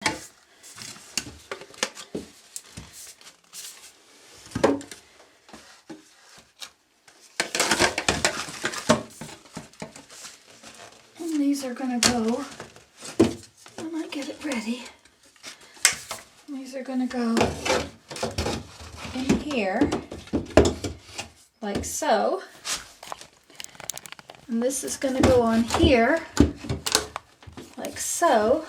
And these are going to go, when I get it ready, these are going to go in here, like so. And this is going to go on here, like so.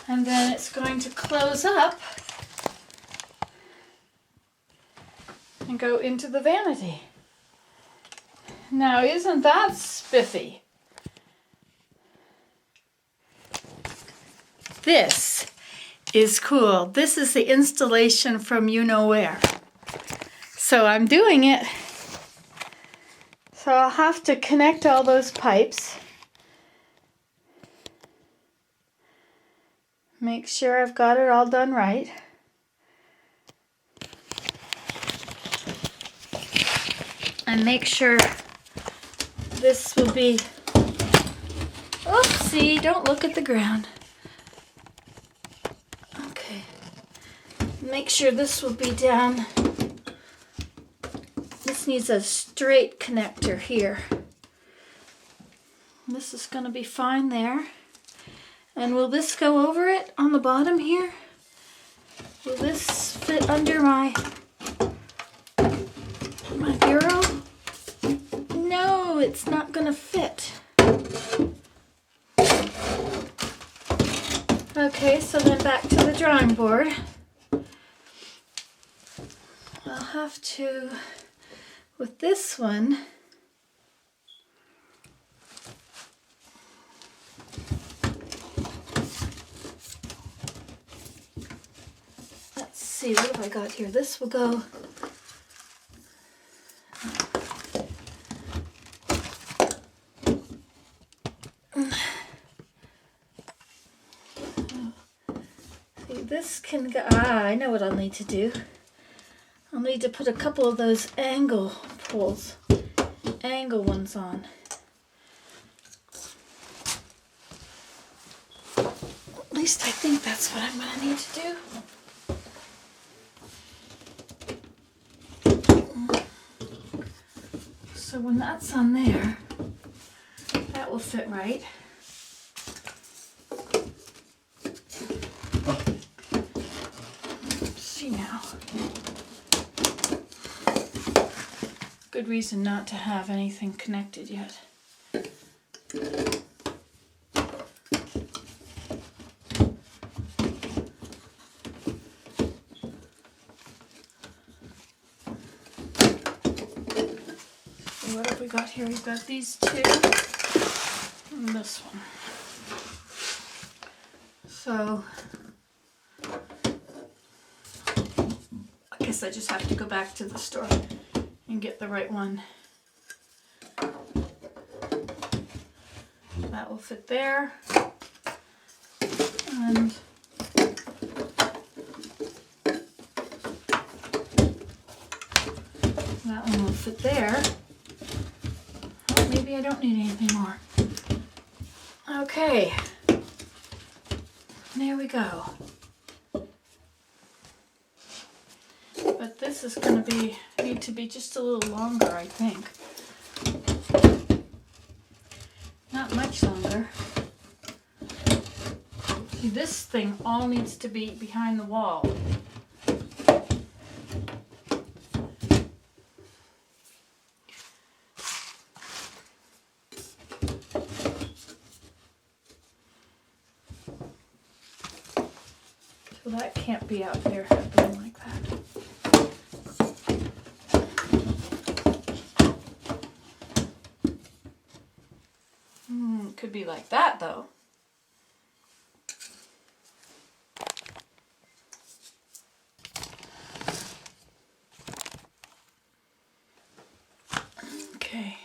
And then it's going to close up and go into the vanity. Now, isn't that spiffy? This is cool. This is the installation from you know where. So I'm doing it. So I'll have to connect all those pipes. Make sure I've got it all done right. And make sure this will be, oopsie, don't look at the ground. Okay. Make sure this will be down. This needs a straight connector here. This is going to be fine there. And will this go over it on the bottom here? Will this fit under my bureau? No, it's not going to fit. Okay, so then back to the drawing board. I'll have to, with this one, let's see, what have I got here? This will go this can go, I know what I'll need to do. I'll need to put a couple of those angle pulls, angle ones on. At least I think that's what I'm going to need to do. So when that's on there, that will fit right. Now, good reason not to have anything connected yet. So what have we got here? We've got these two and this one. So I guess I just have to go back to the store and get the right one. That will fit there. And that one will fit there. Oh, maybe I don't need anything more. Okay. There we go. But this is going to need to be just a little longer, I think. Not much longer. See, this thing all needs to be behind the wall. So that can't be out there happening like that. Could be like that though. Okay.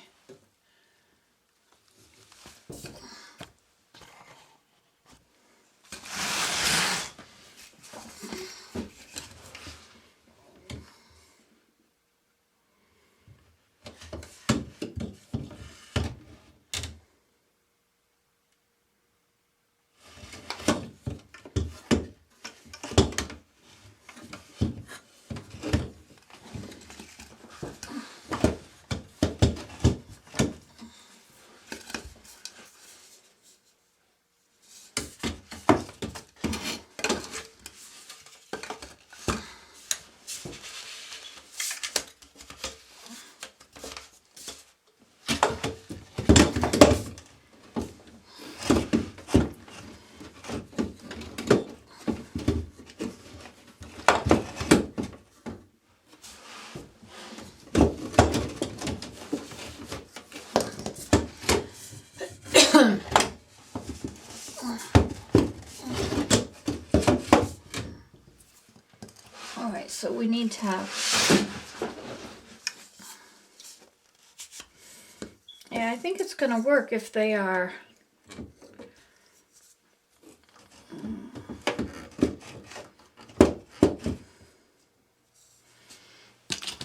So we need to have, yeah, I think it's going to work if they are,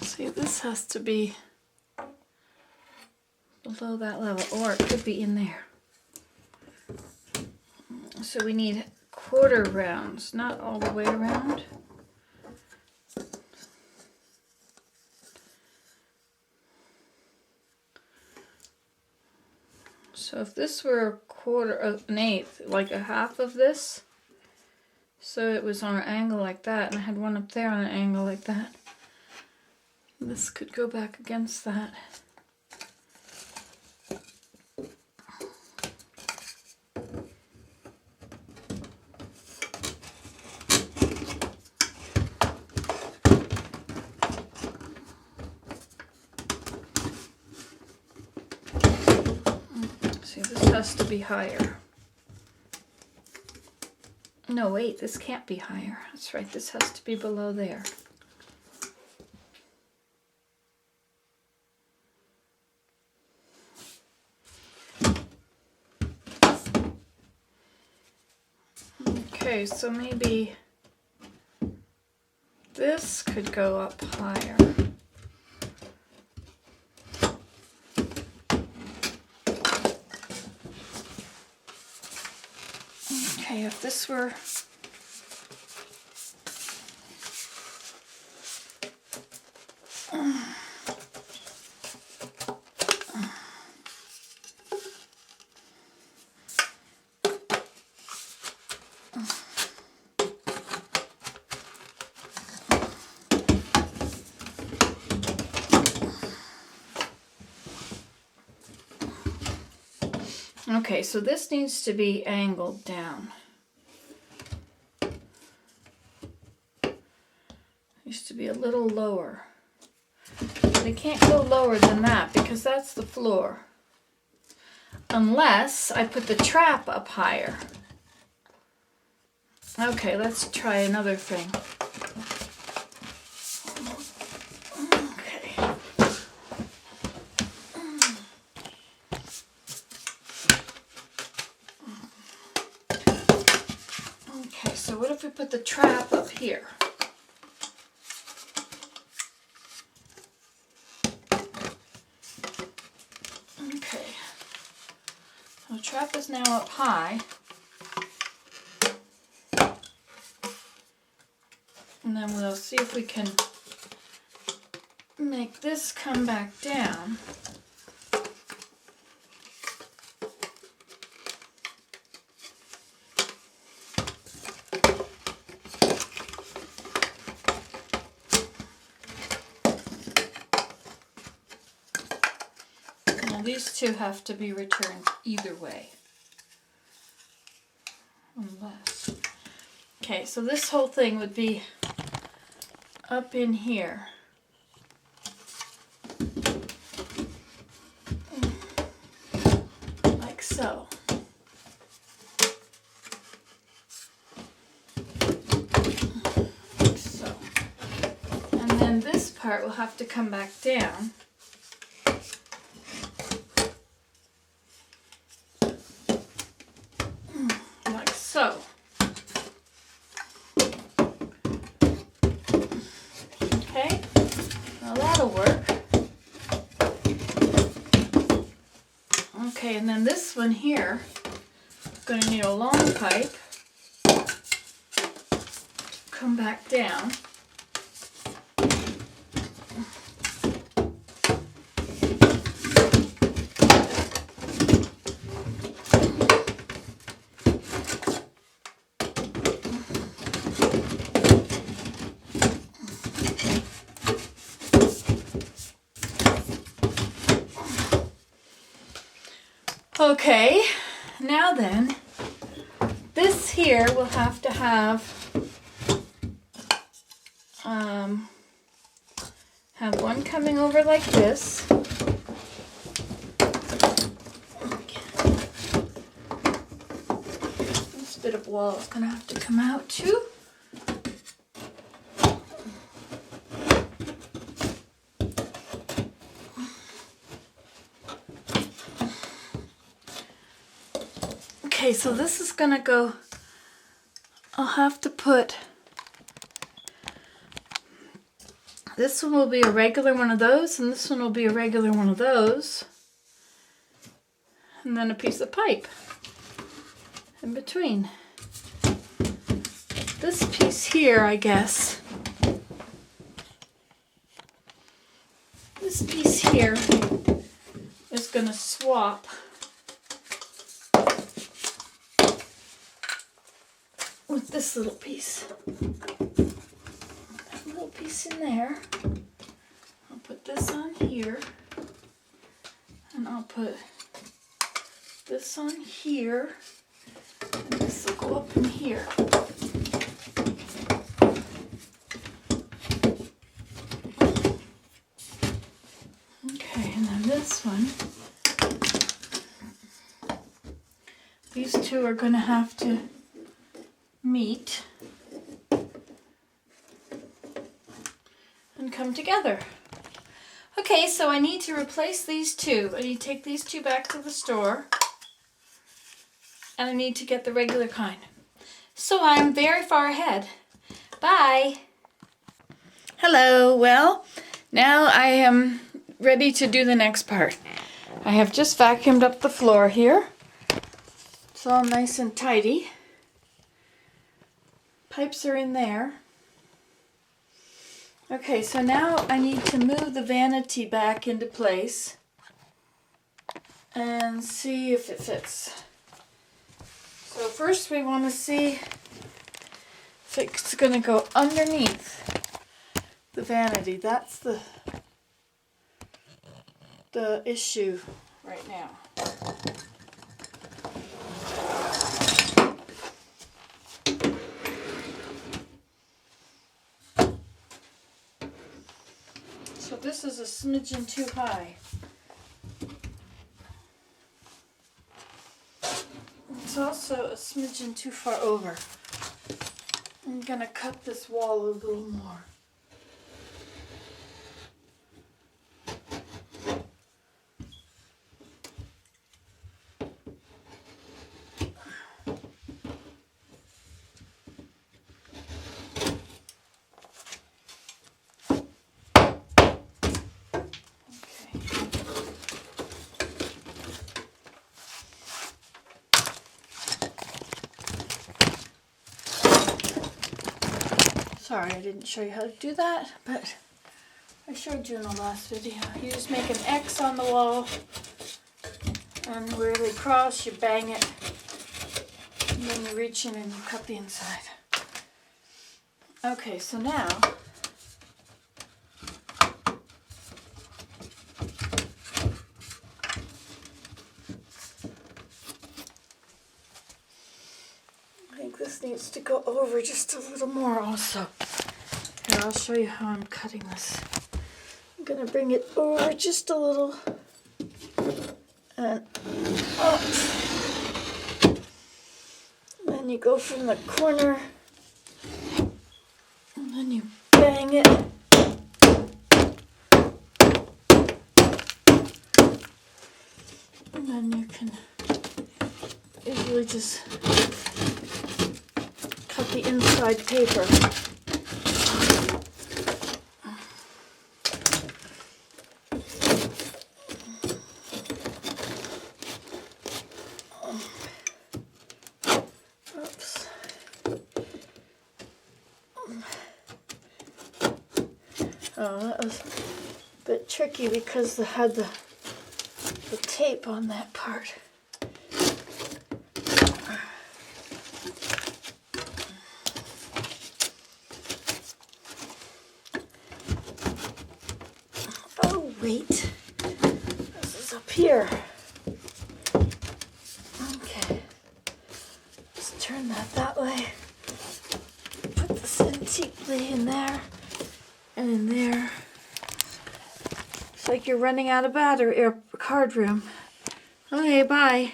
see, this has to be below that level, or it could be in there. So we need quarter rounds, not all the way around. So if this were a quarter of an eighth, like a half of this, so it was on an angle like that, and I had one up there on an angle like that, this could go back against that. See, this has to be higher. No, wait, this can't be higher. That's right, this has to be below there. Okay, so maybe this could go up higher. Okay, if this were okay, so this needs to be angled down. Needs to be a little lower. But it can't go lower than that because that's the floor. Unless I put the trap up higher. Okay, let's try another thing. Okay, so what if we put the trap up here? Okay, so the trap is now up high. And then we'll see if we can make this come back down. Now these two have to be returned either way. Unless. Okay, so this whole thing would be up in here. Like so. Like so. And then this part will have to come back down. Like so. Okay, now that'll work. Okay, and then this one here, going to need a long pipe. Come back down. Okay, now then, this here will have to have one coming over like this. This bit of wall is going to have to come out too. Okay, so this is gonna go, I'll have to put, this one will be a regular one of those, and this one will be a regular one of those. And then a piece of pipe in between. This piece here, I guess, this piece here is gonna swap with this little piece. That little piece in there. I'll put this on here, and I'll put this on here, and this will go up in here. Okay, and then this one, these two are going to have to meet and come together. Okay, so I need to replace these two. I need to take these two back to the store, and I need to get the regular kind. So I'm very far ahead. Bye. Hello. Well, now I am ready to do the next part. I have just vacuumed up the floor here. It's all nice and tidy. Pipes are in there. Okay, so now I need to move the vanity back into place and see if it fits. So first we want to see if it's going to go underneath the vanity. That's the issue right now. So this is a smidgen too high. It's also a smidgen too far over. I'm gonna cut this wall a little more. Sorry, I didn't show you how to do that, but I showed you in the last video. You just make an X on the wall, and where they cross, you bang it, and then you reach in and you cut the inside. Okay, so now this needs to go over just a little more also. Here, I'll show you how I'm cutting this. I'm going to bring it over just a little. And up. Then you go from the corner. And then you bang it. And then you can easily just cut the inside paper. Oops. Oh, that was a bit tricky because they had the tape on that part. Wait, this is up here. Okay, just turn that way. Put this in cheaply in there and in there. It's like you're running out of battery or card room. Okay, bye.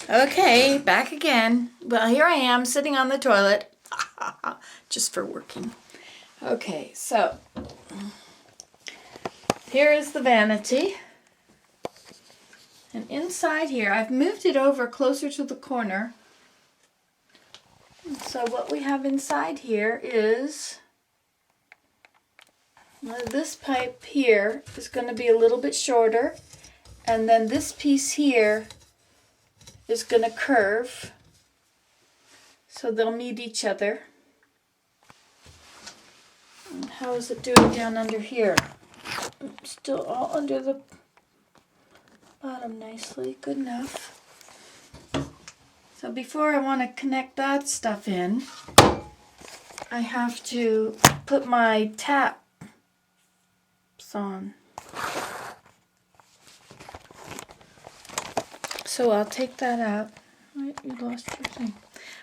Okay, back again. Well, here I am sitting on the toilet, just for working. Okay, so here is the vanity, And inside here, I've moved it over closer to the corner. So what we have inside here is, this pipe here is going to be a little bit shorter, and then this piece here is going to curve, so they'll meet each other. And how is it doing down under here? Still all under the bottom nicely, good enough. So before I want to connect that stuff in, I have to put my taps on. So I'll take that out. Right, you lost your thing.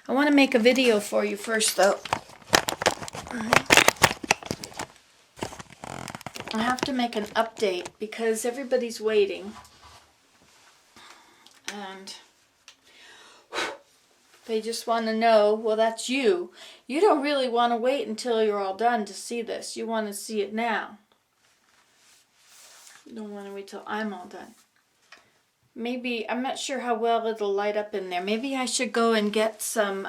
I want to make a video for you first though. I have to make an update because everybody's waiting. And they just want to know, well, that's you. You don't really want to wait until you're all done to see this. You want to see it now. You don't want to wait till I'm all done. Maybe, I'm not sure how well it'll light up in there. Maybe I should go and get some,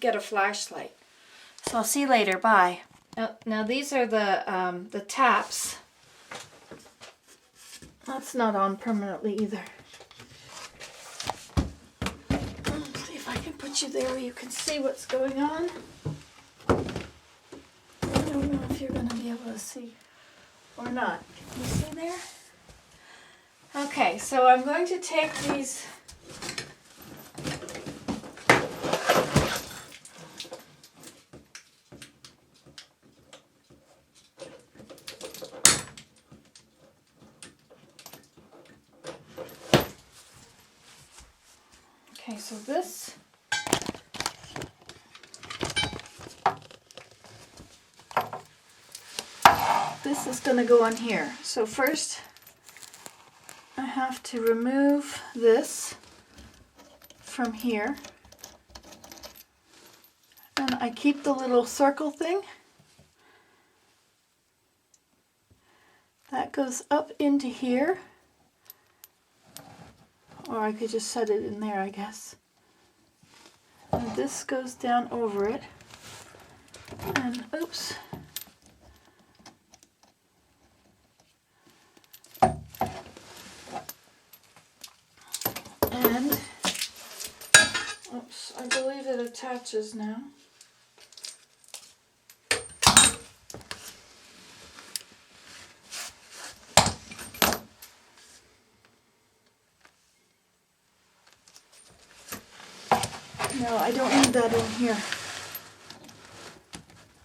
get a flashlight. So I'll see you later. Bye. Now these are the taps. That's not on permanently either. See if I can put you there where you can see what's going on. I don't know if you're going to be able to see or not. Can you see there? Okay, so I'm going to take these. Okay, so this is going to go on here. So first I have to remove this from here. And I keep the little circle thing. That goes up into here. Or I could just set it in there, I guess. And this goes down over it. And oops. And oops, I believe it attaches now. No, I don't need that in here.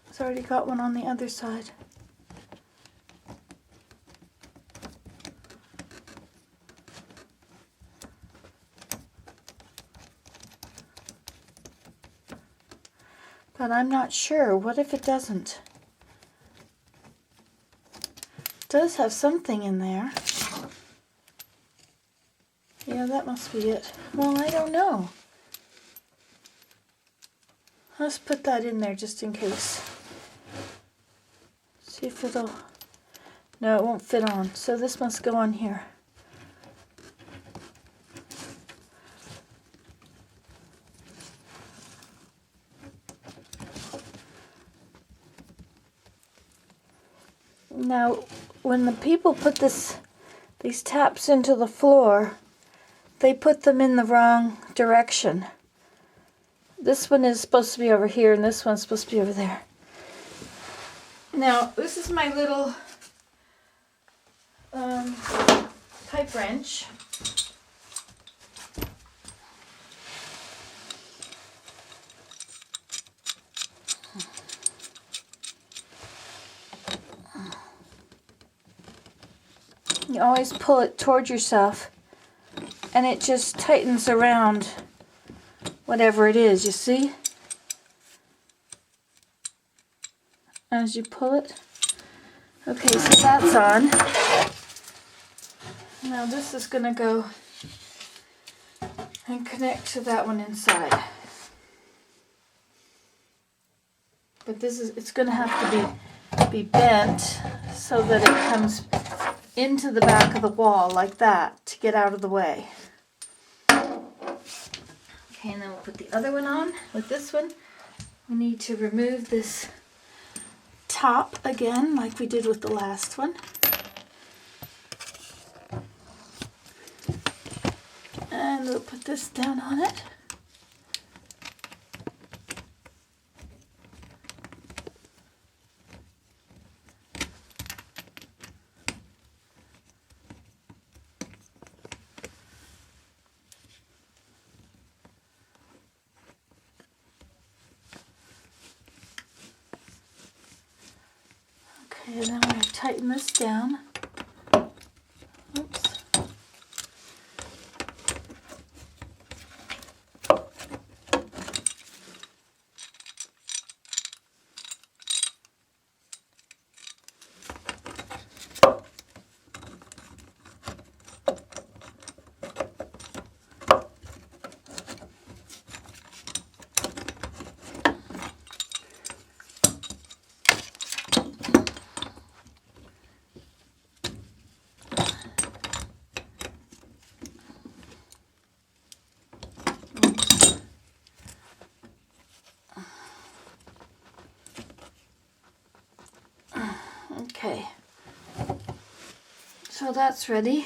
It's already got one on the other side. But I'm not sure. What if it doesn't? It does have something in there. Yeah, that must be it. Well, I don't know. Let's put that in there just in case. See if it'll... No, it won't fit on. So this must go on here. Now, when the people put these taps into the floor, they put them in the wrong direction. This one is supposed to be over here, and this one's supposed to be over there. Now, this is my little pipe wrench. You always pull it toward yourself, and it just tightens around whatever it is, you see? As you pull it. Okay, so that's on. Now this is going to go and connect to that one inside. But it's going to have to be bent so that it comes into the back of the wall like that to get out of the way. Okay, and then we'll put the other one on. With this one, we need to remove this top again like we did with the last one. And we'll put this down on it. Okay, and then we're going to tighten this down. Oops. Okay, so that's ready.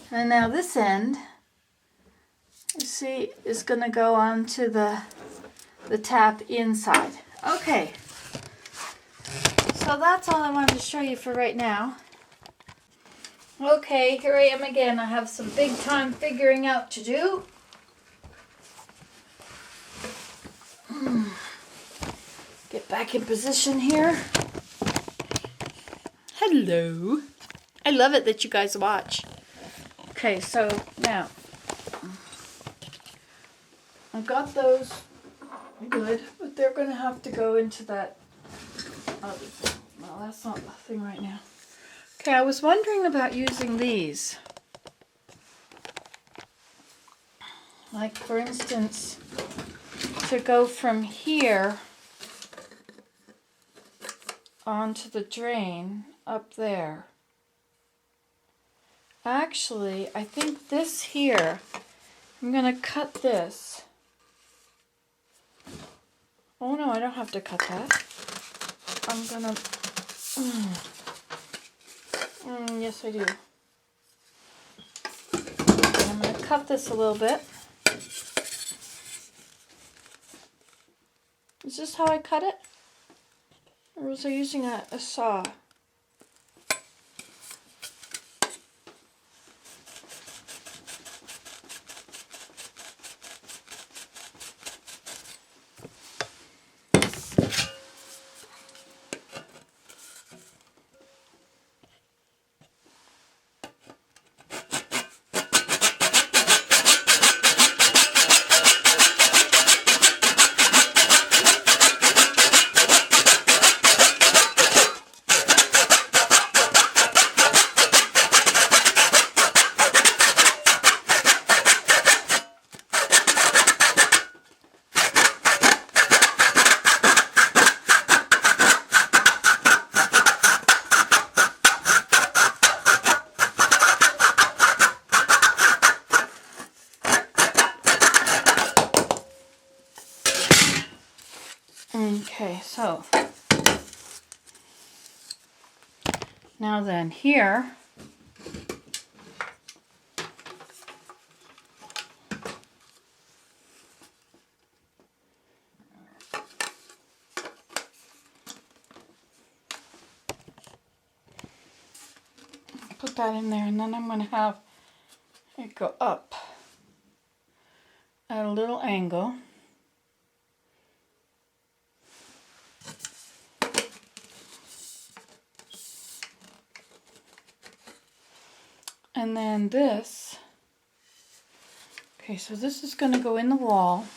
And now this end, you see, is going to go onto the tap inside. Okay, so that's all I wanted to show you for right now. Okay, here I am again. I have some big time figuring out to do. Get back in position here. Hello. I love it that you guys watch. Okay, so now I've got those good, but they're going to have to go into that other thing. Well, that's not the thing right now. Okay, I was wondering about using these. Like, for instance, to go from here onto the drain up there. Actually, I think this here, I'm going to cut this. Oh no, I don't have to cut that. I'm going to... yes, I do. I'm going to cut this a little bit. Is this how I cut it? Or was I using a saw? Okay, so now then here, put that in there, and then I'm going to have it go up at a little angle. And then this, okay, so this is going to go in the wall.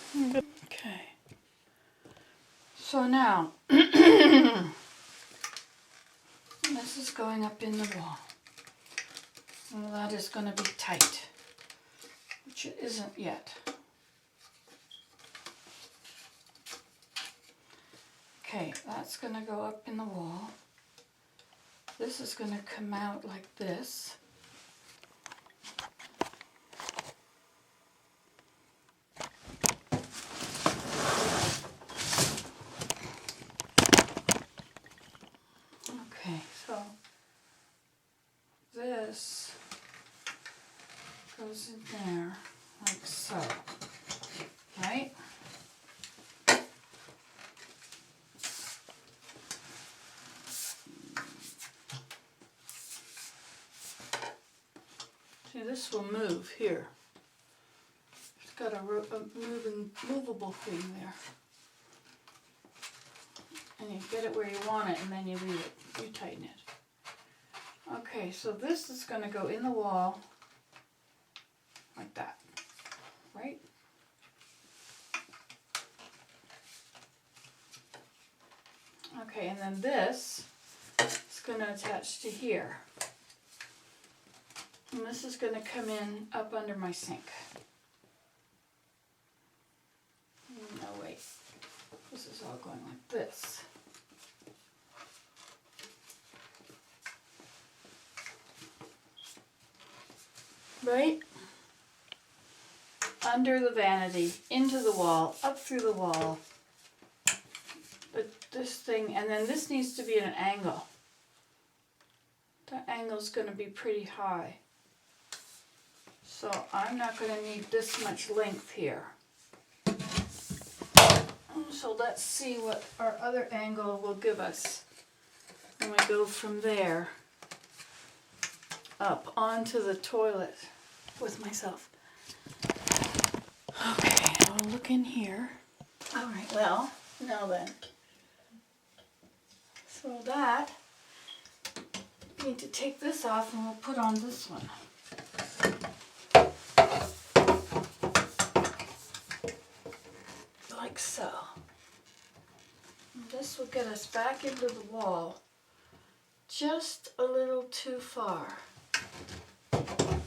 Okay, so now this is going up in the wall. Well, that is going to be tight, which it isn't yet. Okay, that's going to go up in the wall. This is going to come out like this. Okay, so this goes in there like so, right? See, this will move here. It's got a movable thing there. And you get it where you want it, and then you leave it. You tighten it. Okay, so this is going to go in the wall like that, right? Okay, and then this is going to attach to here. And this is going to come in up under my sink. No, wait. This is all going like this. Right? Under the vanity, into the wall, up through the wall. But this thing, and then this needs to be at an angle. That angle's going to be pretty high. So I'm not going to need this much length here. So let's see what our other angle will give us when we go from there up onto the toilet with myself. Okay, I'll look in here. All right, well, now then. So that, we need to take this off and we'll put on this one. Like so. And this will get us back into the wall just a little too far.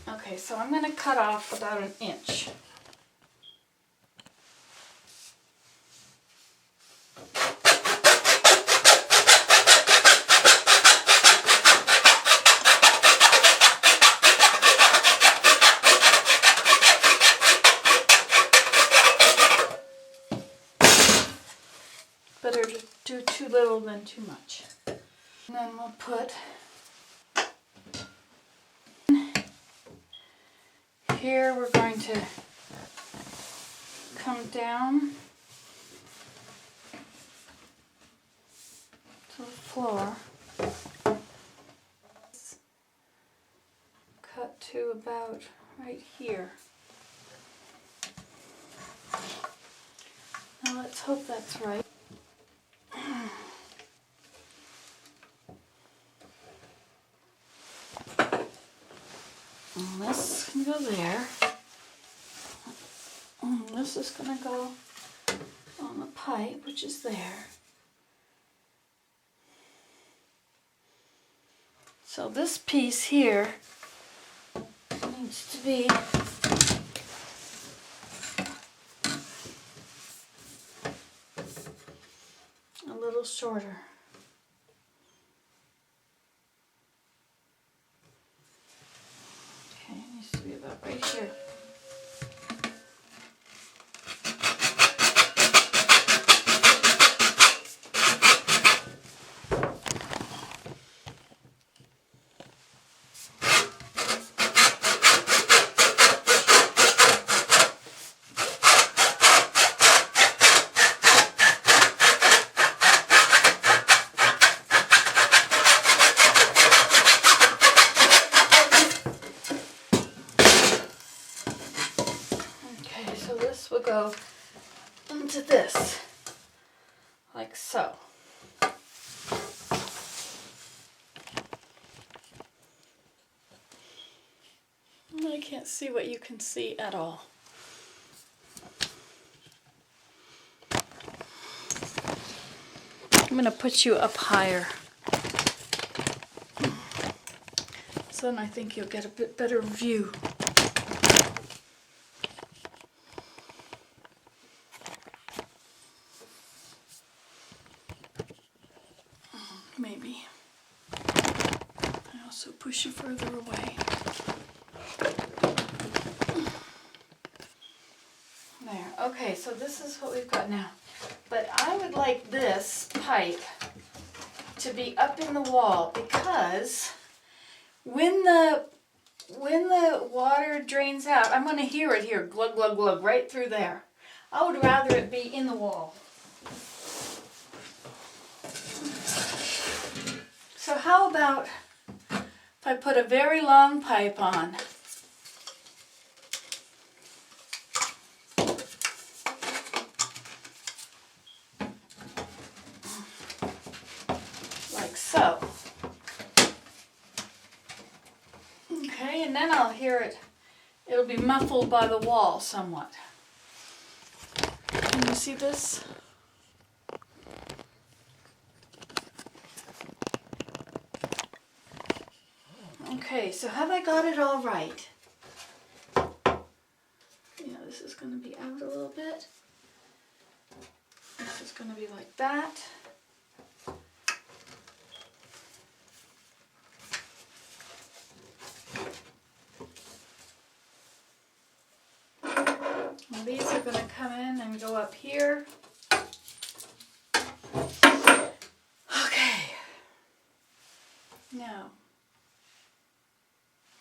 Okay, so I'm going to cut off about 1 inch. Better to do too little than too much. And then we'll put here, we're going to come down to the floor, cut to about right here. Now let's hope that's right. And this can go there. And this is going to go on the pipe, which is there. So this piece here needs to be a little shorter. Okay, it needs to be about right here. Will go into this, like so. I can't see what you can see at all. I'm going to put you up higher. So then I think you'll get a bit better view. Maybe. So push it further away. There. Okay, so this is what we've got now. But I would like this pipe to be up in the wall because when the water drains out, I'm going to hear it here, glug, glug, glug, right through there. I would rather it be in the wall. So how about if I put a very long pipe on? Like so. Okay, and then I'll hear it. It'll be muffled by the wall somewhat. Can you see this? Okay, so have I got it all right? Yeah, this is going to be out a little bit. This is going to be like that. And these are going to come in and go up here. Okay. Now.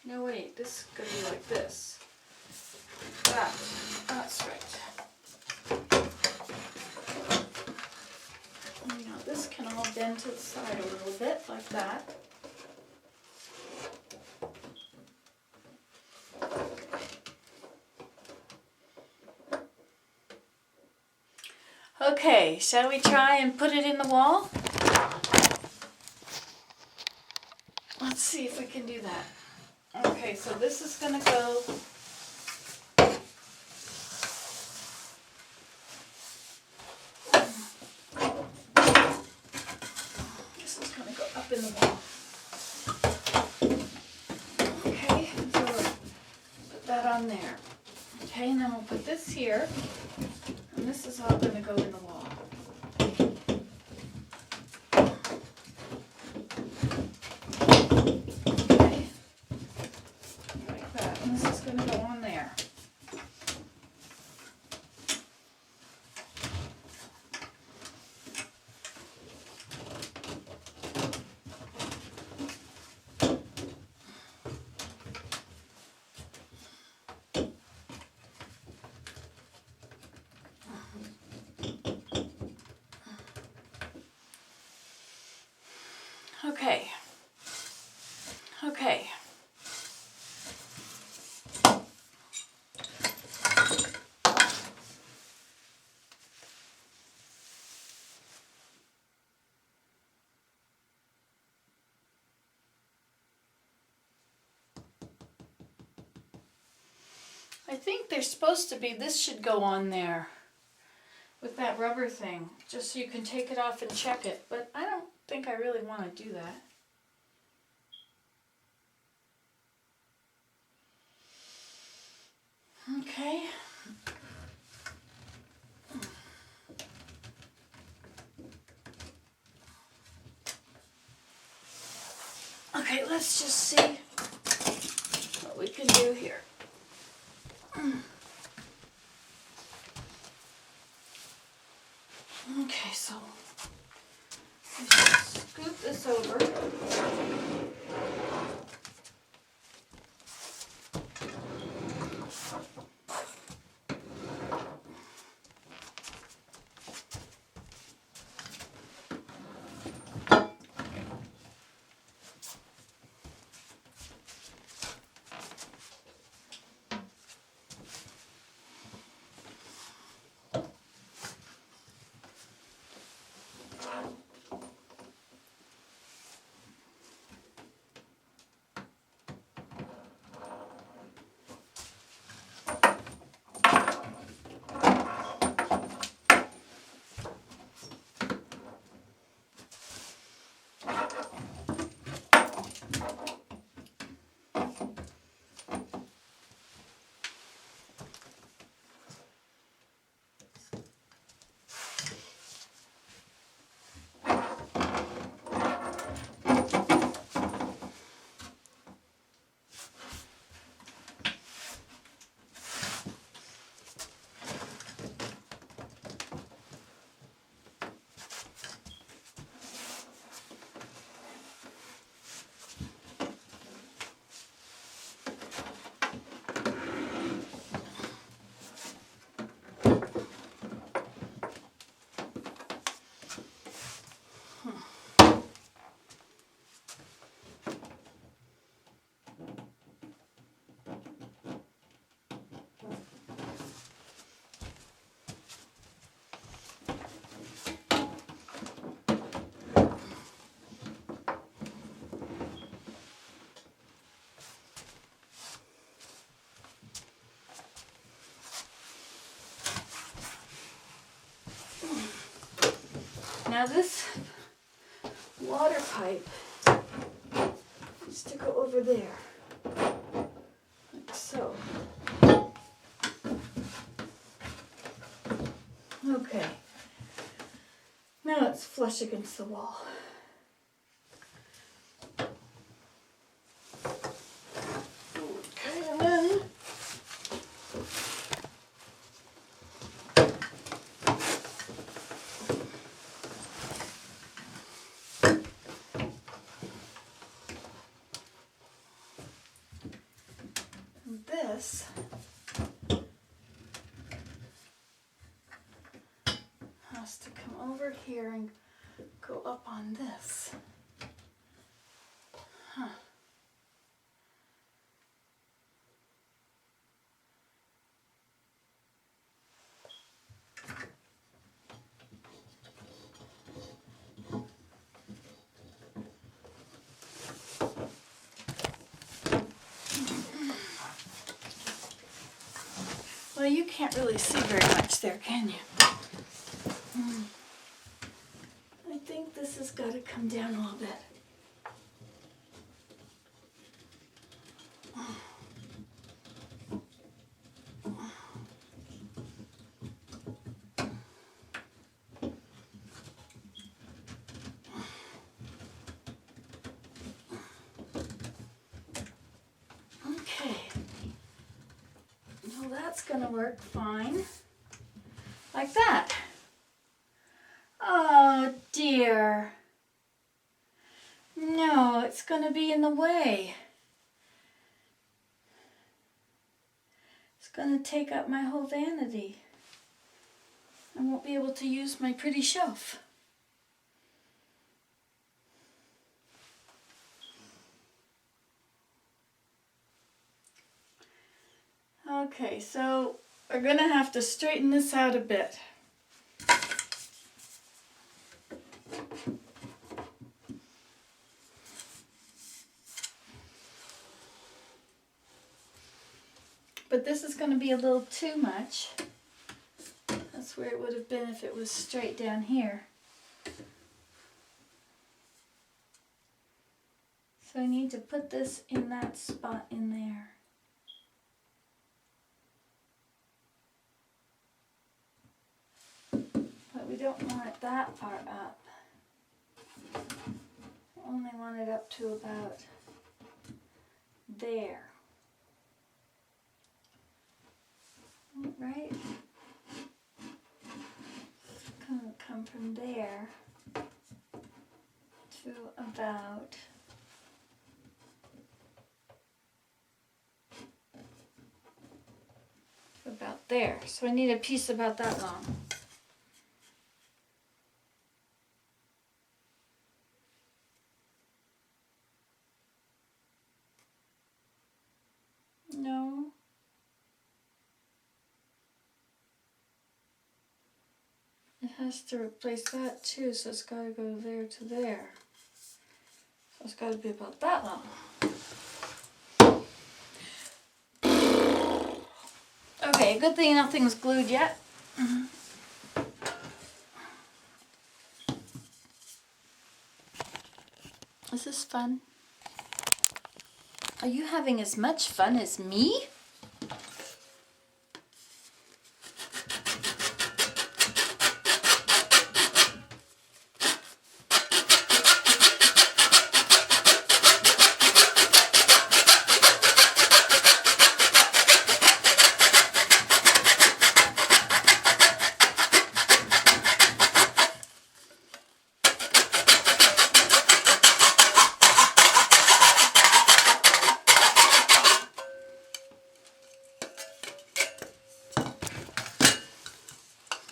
No, wait, this is going to be like this. That's right. Now this can all bend to the side a little bit, like that. Okay, shall we try and put it in the wall? Let's see if we can do that. Okay, so this is going to go up in the wall. Okay, so we'll put that on there. Okay, and then we'll put this here, and this is all going to go in the wall. Okay, like that, and this is going to go on there. Okay. Okay. I think there's supposed to be, this should go on there with that rubber thing, just so you can take it off and check it, but I don't think I really want to do that. Okay. Okay, let's just see what we can do here. Okay, so let's just scoop this over. now this water pipe needs to go over there, like so. Okay, now it's flush against the wall. Okay, and then this has to come over here and go up on this. Huh. Well, you can't really see very much there, can you? I think this has got to come down a little bit. Okay. Well, that's going to work fine. Like that. Oh dear. No, it's going to be in the way. It's going to take up my whole vanity. I won't be able to use my pretty shelf. Okay, so we're going to have to straighten this out a bit. But this is going to be a little too much. That's where it would have been if it was straight down here. So I need to put this in that spot in there. But we don't want it that far up. We only want it up to about there. Right? Gonna come from there to about there. So I need a piece about that long. No. It has to replace that too, so it's got to go there to there. So it's got to be about that long. Okay, good thing nothing's glued yet. Is this fun? Are you having as much fun as me?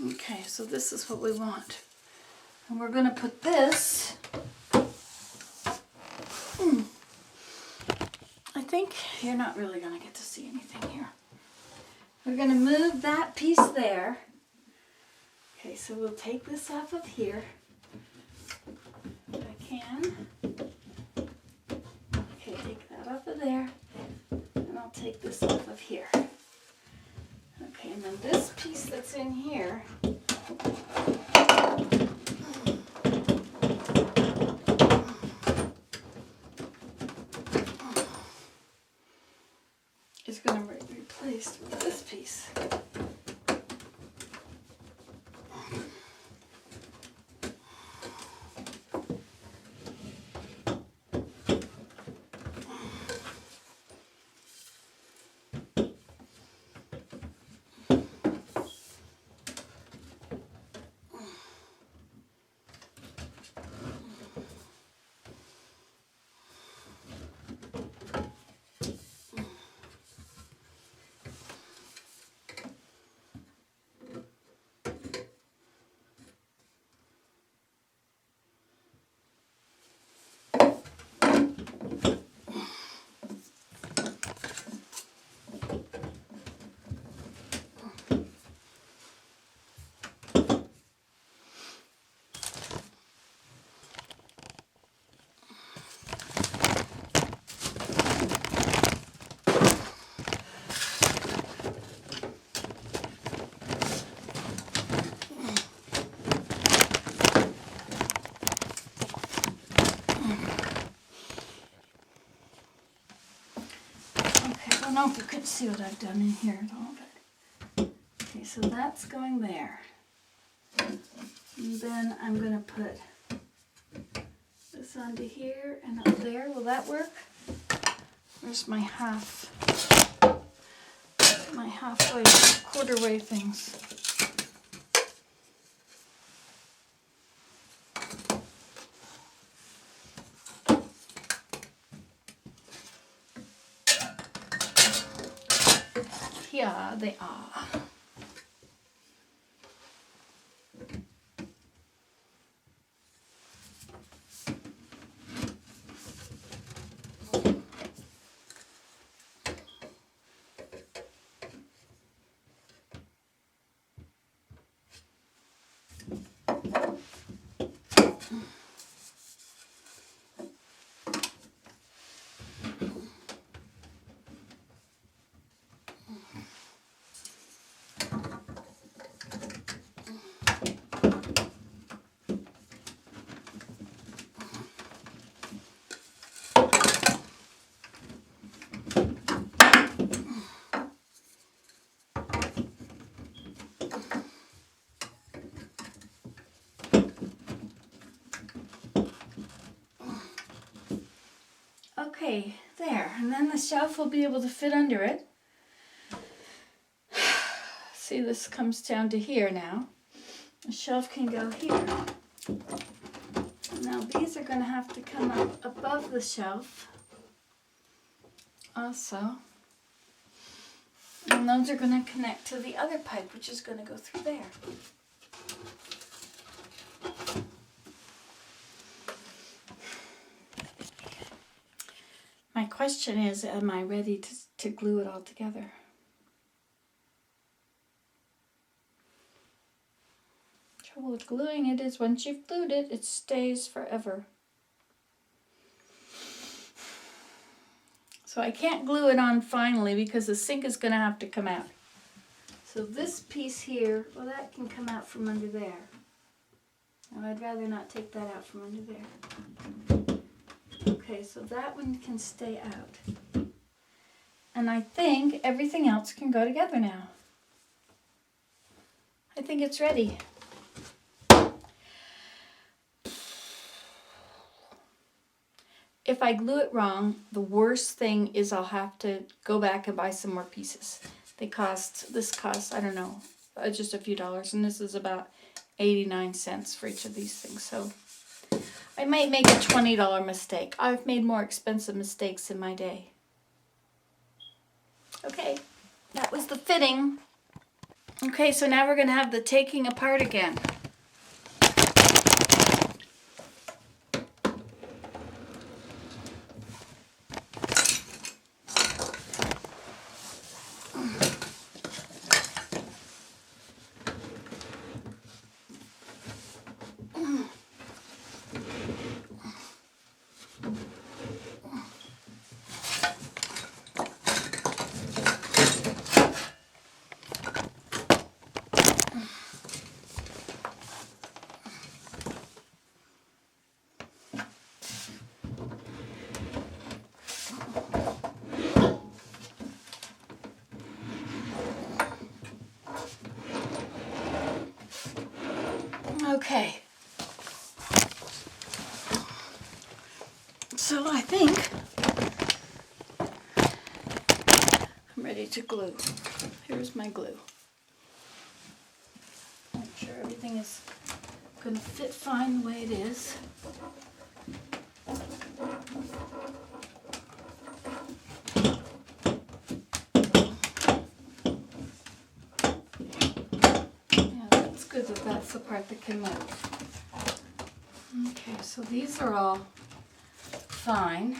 Okay, so this is what we want. And we're going to put this, I think you're not really going to get to see anything here. We're going to move that piece there. Okay, so we'll take this off of here. If I can. Okay, take that off of there. And I'll take this off of here. Okay, and then this piece that's in here, know if you could see what I've done in here at all, but okay, so that's going there. And then I'm going to put this onto here and up there. Will that work? Where's my halfway, quarter way things? Yeah, they are. Okay, there, and then the shelf will be able to fit under it. See, this comes down to here now. The shelf can go here. Now these are going to have to come up above the shelf also. And those are going to connect to the other pipe, which is going to go through there. My question is, am I ready to glue it all together? Trouble with gluing it is once you've glued it, it stays forever. So I can't glue it on finally because the sink is going to have to come out. So this piece here, well, that can come out from under there. Now I'd rather not take that out from under there. Okay, so that one can stay out. And I think everything else can go together now. I think it's ready. If I glue it wrong, the worst thing is I'll have to go back and buy some more pieces. This costs, I don't know, just a few dollars, and this is about 89 cents for each of these things. So I might make a $20 mistake. I've made more expensive mistakes in my day. Okay, that was the fitting. Okay, so now we're going to have the taking apart again. Okay, so I think I'm ready to glue. Here's my glue. Make sure everything is going to fit fine the way it is. Yeah, that's good that that's the part that can move. Okay, so these are all fine.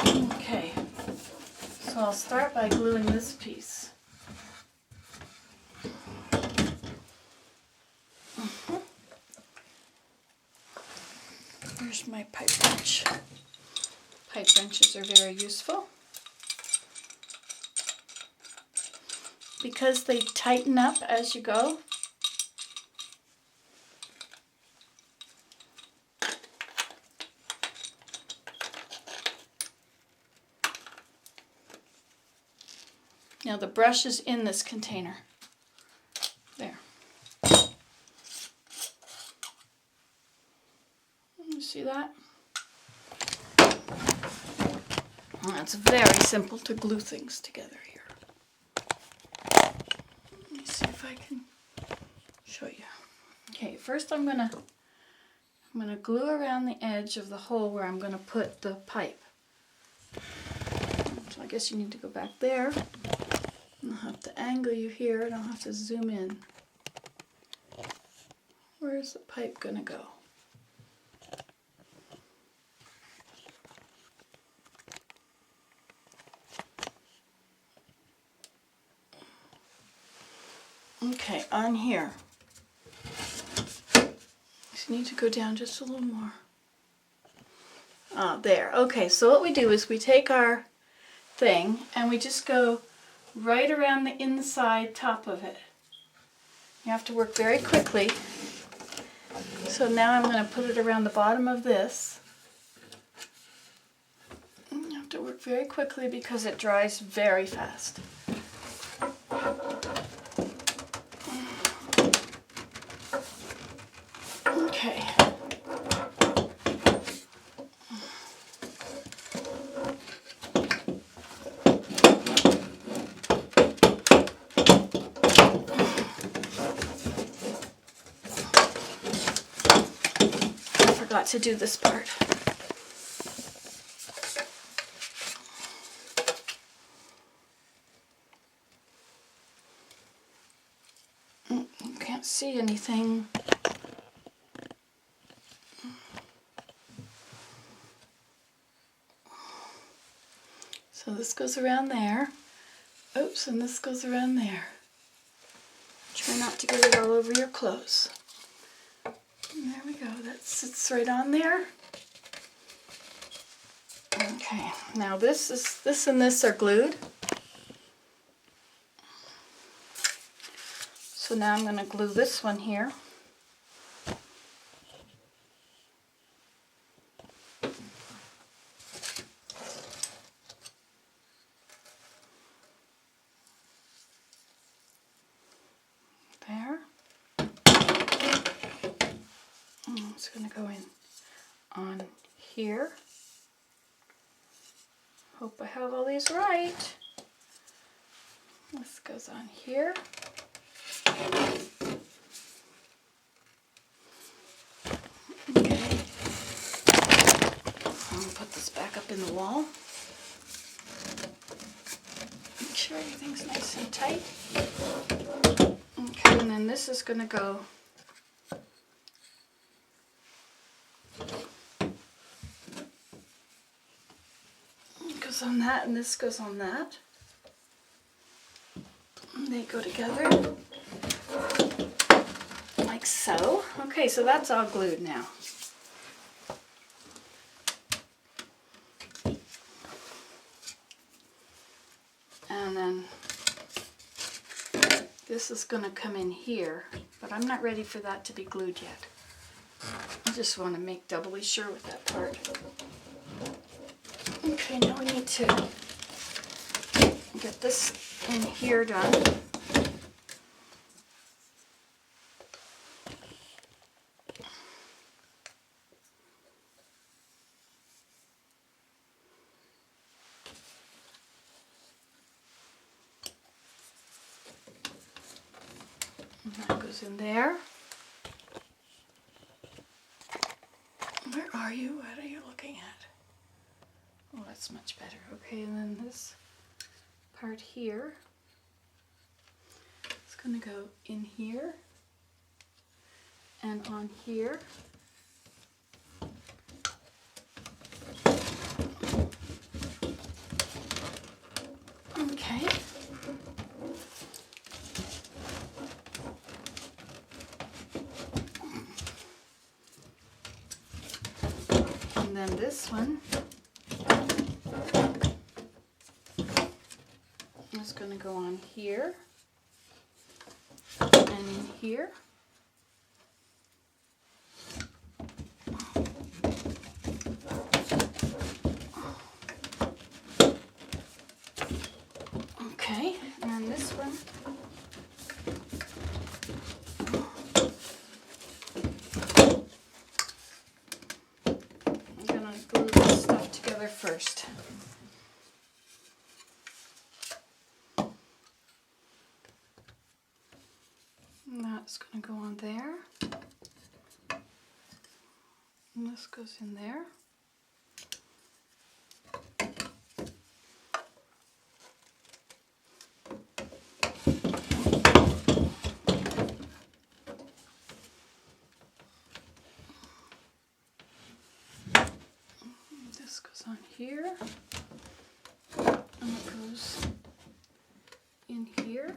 Okay, so I'll start by gluing this piece. Here's my pipe wrench. Pipe wrenches are very useful. because they tighten up as you go. Now the brush is in this container. There. You see that? Well, it's very simple to glue things together here. Let me see if I can show you. Okay, first I'm gonna glue around the edge of the hole where I'm gonna put the pipe. So I guess you need to go back there. I'll have to angle you here and I'll have to zoom in. Where's the pipe gonna go? Okay, on here. Just need to go down just a little more. There. Okay, so what we do is we take our thing and we just go right around the inside top of it. You have to work very quickly. So now I'm going to put it around the bottom of this. You have to work very quickly because it dries very fast. Okay. I forgot to do this part. You can't see anything. So this goes around there. Oops, and this goes around there. Try not to get it all over your clothes. And there we go, that sits right on there. Okay, now this and this are glued. So now I'm going to glue this one here. There. It's going to go in on here. Hope I have all these right. This goes on here. Okay. I'm going to put this back up in the wall. Make sure everything's nice and tight. Okay, and then this is going to go on that, and this goes on that. And they go together like so. Okay, so that's all glued now. And then this is going to come in here, but I'm not ready for that to be glued yet. I just want to make doubly sure with that part. Okay, now we need to get this in here done. And that goes in there. Where are you? What are you looking at? Oh, that's much better. Okay, and then this part here is going to go in here and on here. Okay. And then this one is going to go on here. And in here. Okay, and then this one. I'm gonna glue this stuff together first. And that's gonna go on there. And this goes in there. This goes on here. And it goes in here.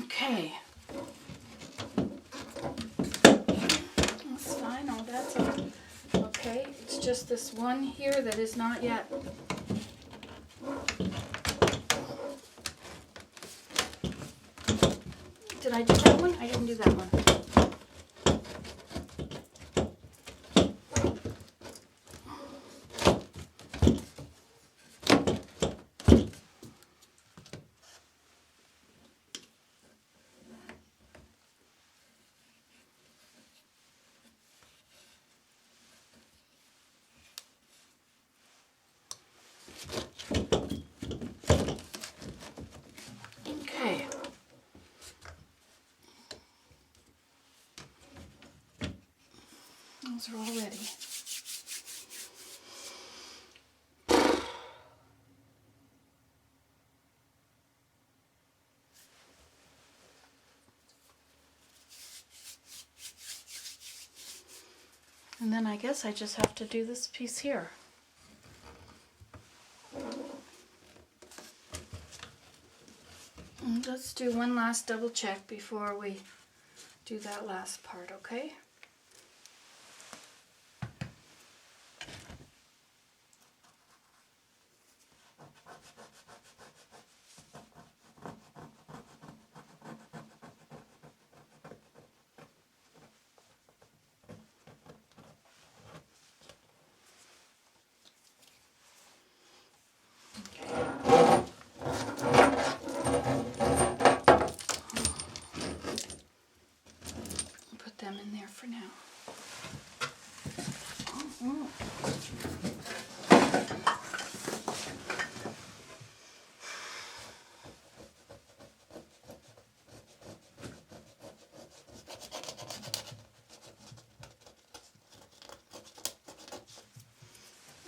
Okay. That's fine, all that's okay. It's just this one here that is not yet. Did I do that one? I didn't do that one. Okay. Those are all ready. And then I guess I just have to do this piece here. And let's do one last double check before we do that last part, okay? Them in there for now.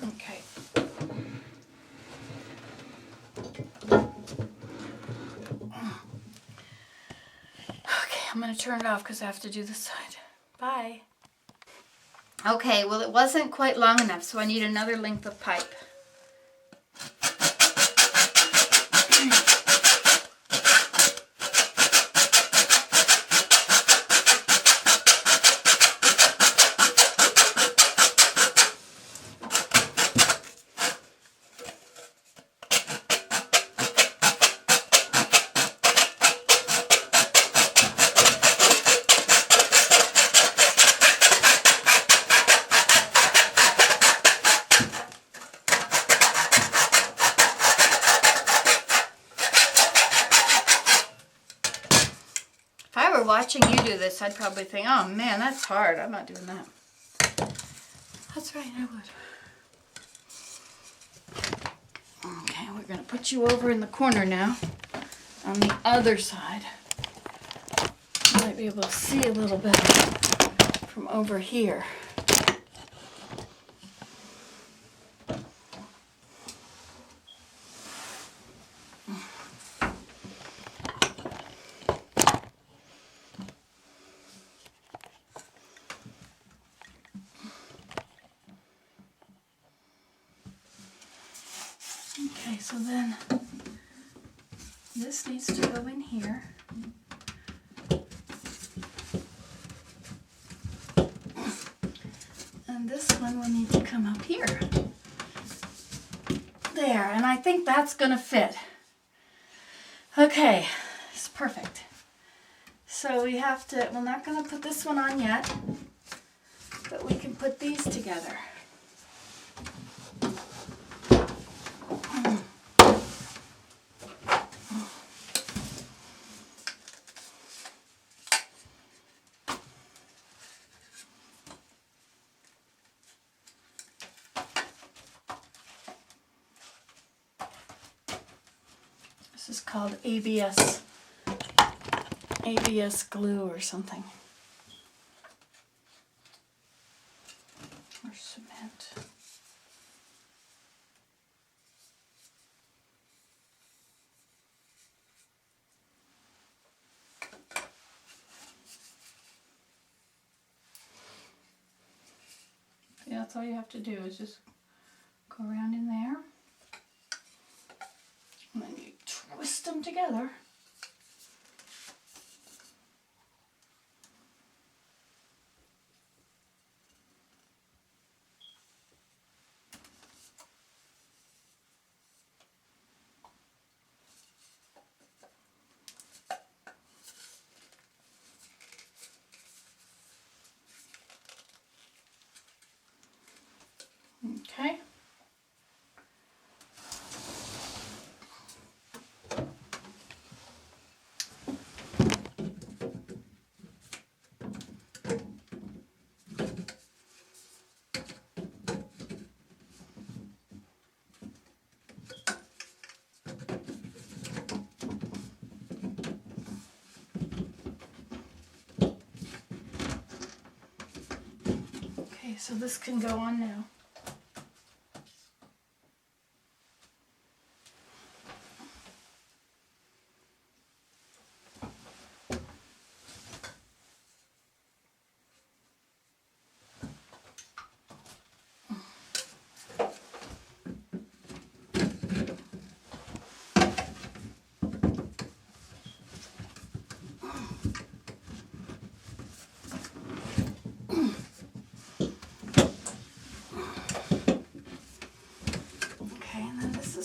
Okay. I'm going to turn it off because I have to do this side. Bye. Okay, well it wasn't quite long enough, so I need another length of pipe. Watching you do this, I'd probably think, oh man, that's hard. I'm not doing that. That's right, I would. Okay, we're going to put you over in the corner now on the other side. might be able to see a little bit from over here. Okay, so then this needs to go in here. And this one will need to come up here. There, and I think that's gonna fit. Okay, it's perfect. So we have to, we're not gonna put this one on yet, but we can put these together. This is called ABS glue or something. Or cement. Yeah, that's all you have to do is just go around in there. And then you twist them together. Okay. Okay, so this can go on now.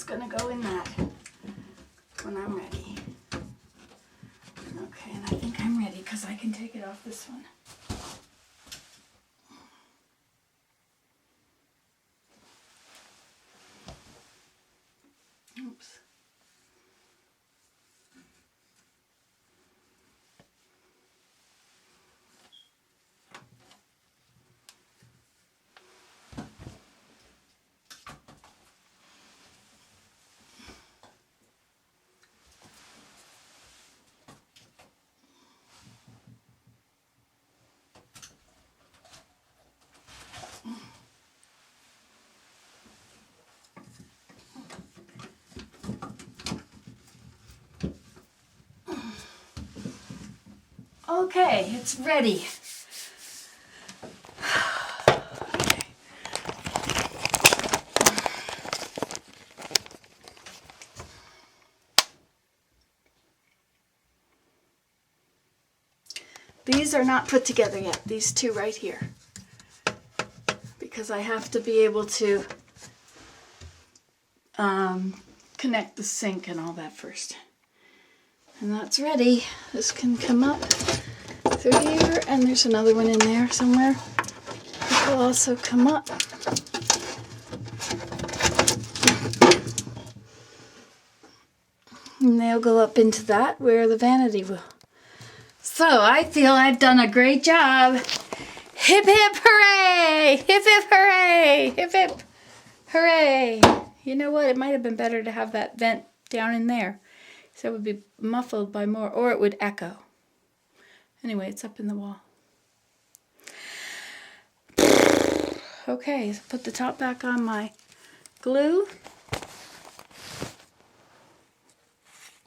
Gonna go in that when I'm ready. Okay, and I think I'm ready because I can take it off this one. Oops. Okay, it's ready. These are not put together yet, these two right here, because I have to be able to connect the sink and all that first. And that's ready. This can come up through here, and there's another one in there somewhere. This will also come up. And they'll go up into that where the vanity will. So I feel I've done a great job. Hip hip hooray! Hip hip hooray! Hip hip hooray! You know what? It might have been better to have that vent down in there. So it would be muffled by more, or it would echo. Anyway, it's up in the wall. Okay, so put the top back on my glue.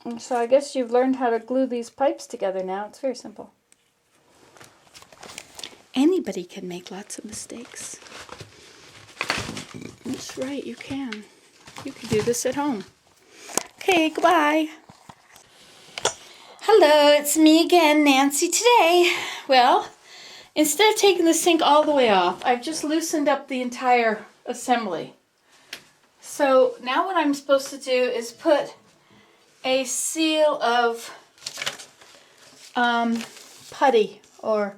And so I guess you've learned how to glue these pipes together now. It's very simple. Anybody can make lots of mistakes. That's right, you can. You can do this at home. Okay, goodbye. Hello, it's me again, Nancy, today. Well, instead of taking the sink all the way off, I've just loosened up the entire assembly. So now what I'm supposed to do is put a seal of putty or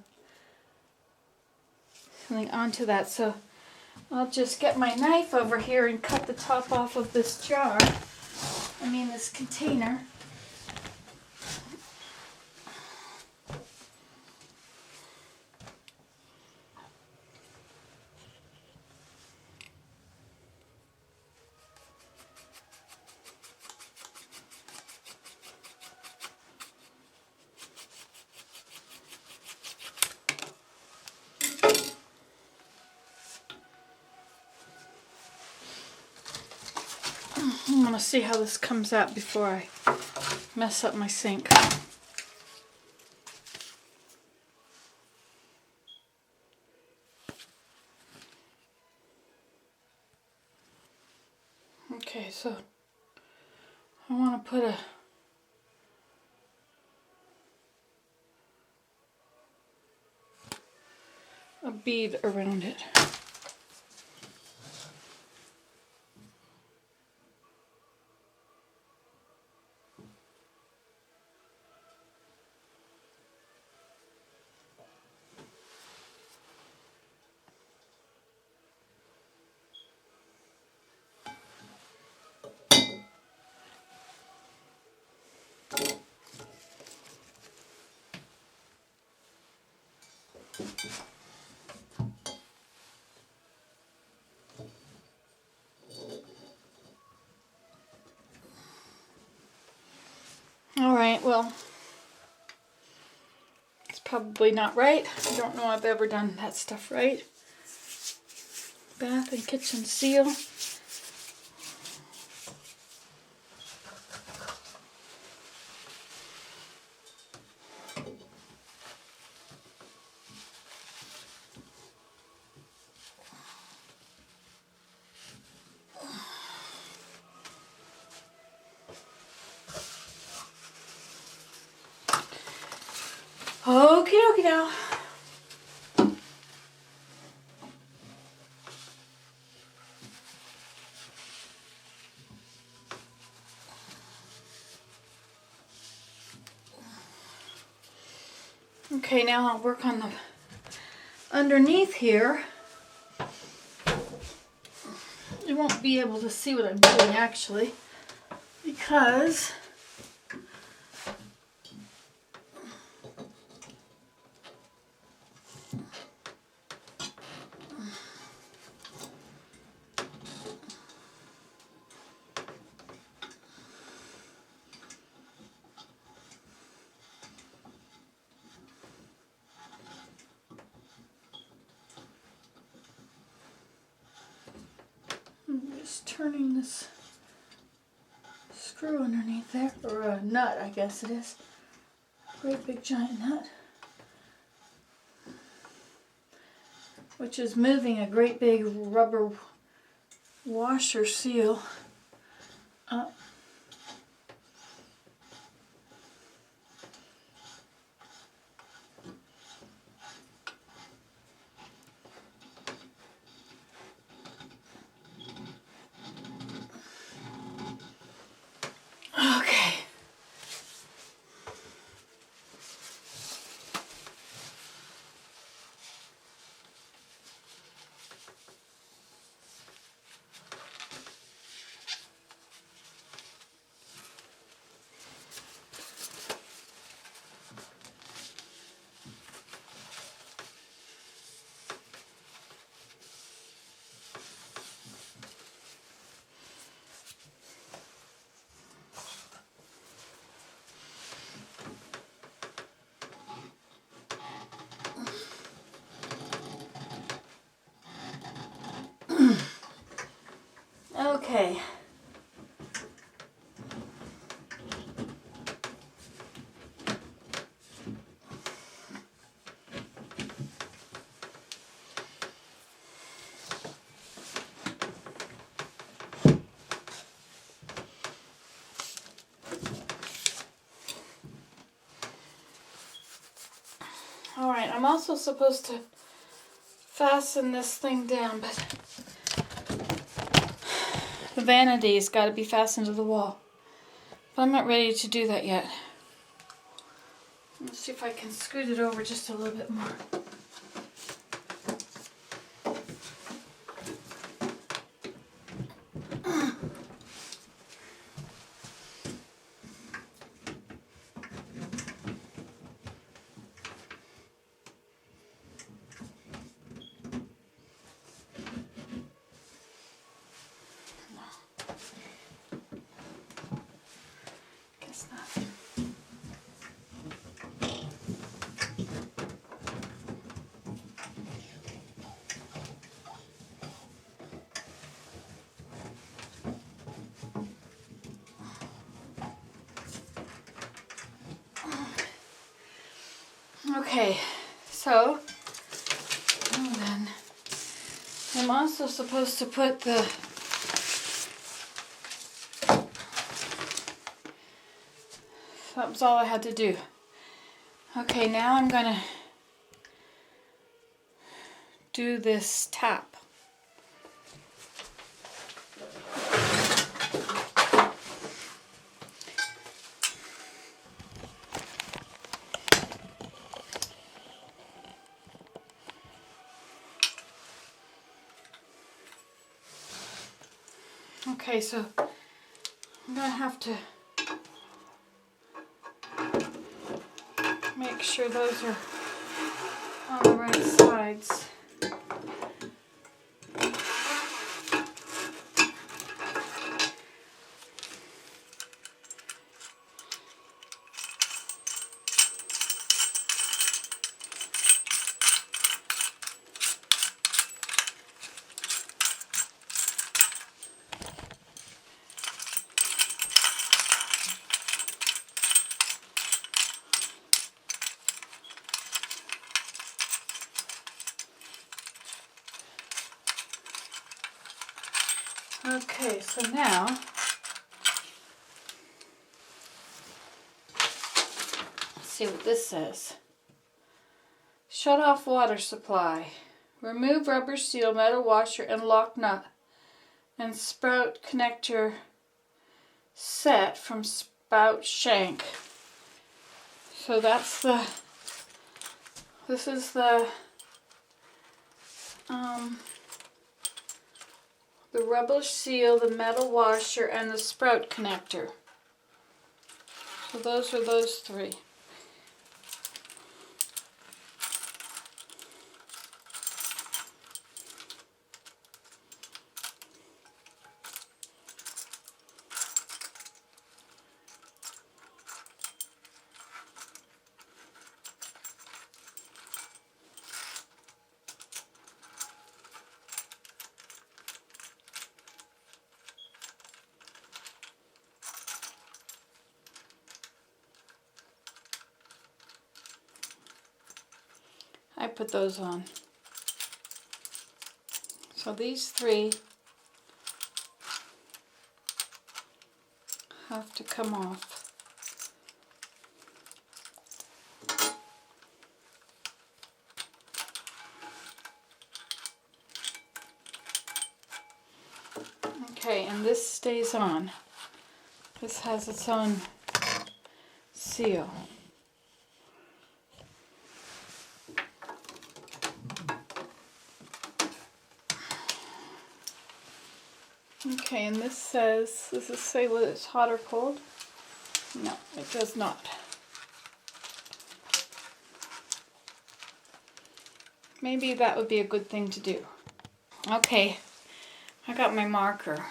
something onto that. So I'll just get my knife over here and cut the top off of this jar. This container. I want to see how this comes out before I mess up my sink. Okay, so I want to put a bead around it. Alright, well, it's probably not right. I don't know if I've ever done that stuff right. Bath and kitchen seal. Okie dokie now. Okay, now I'll work on the underneath here. You won't be able to see what I'm doing actually, because I'm just turning this screw underneath there, or a nut, I guess it is. Great big giant nut, which is moving a great big rubber washer seal up. Okay. Okay. Alright, I'm also supposed to fasten this thing down, but the vanity's got to be fastened to the wall. But I'm not ready to do that yet. Let's see if I can scoot it over just a little bit more. Guess not. Okay, so then I'm also supposed to put the that was all I had to do. Okay, now I'm gonna do this tap. Okay, so I'm gonna have to make sure those are on the right sides. Okay, so now let's see what this says. Shut off water supply. Remove rubber seal, metal washer, and lock nut and sprout connector set from spout shank. So that's this is the rubber seal, the metal washer, and the sprout connector. So those are those three. I put those on. So these three have to come off. Okay, and this stays on. This has its own seal. Okay, and this says, does this say whether it's hot or cold? No, it does not. Maybe that would be a good thing to do. Okay, I got my marker.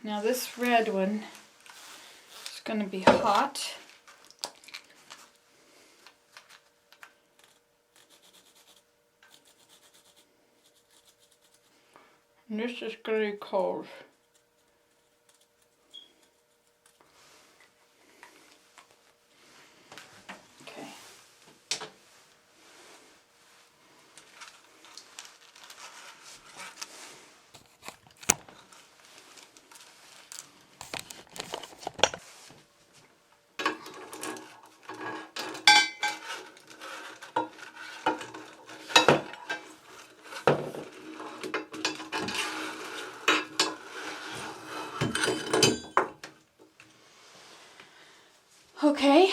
Now this red one is going to be hot. And this is going to be cold. Okay. Okay,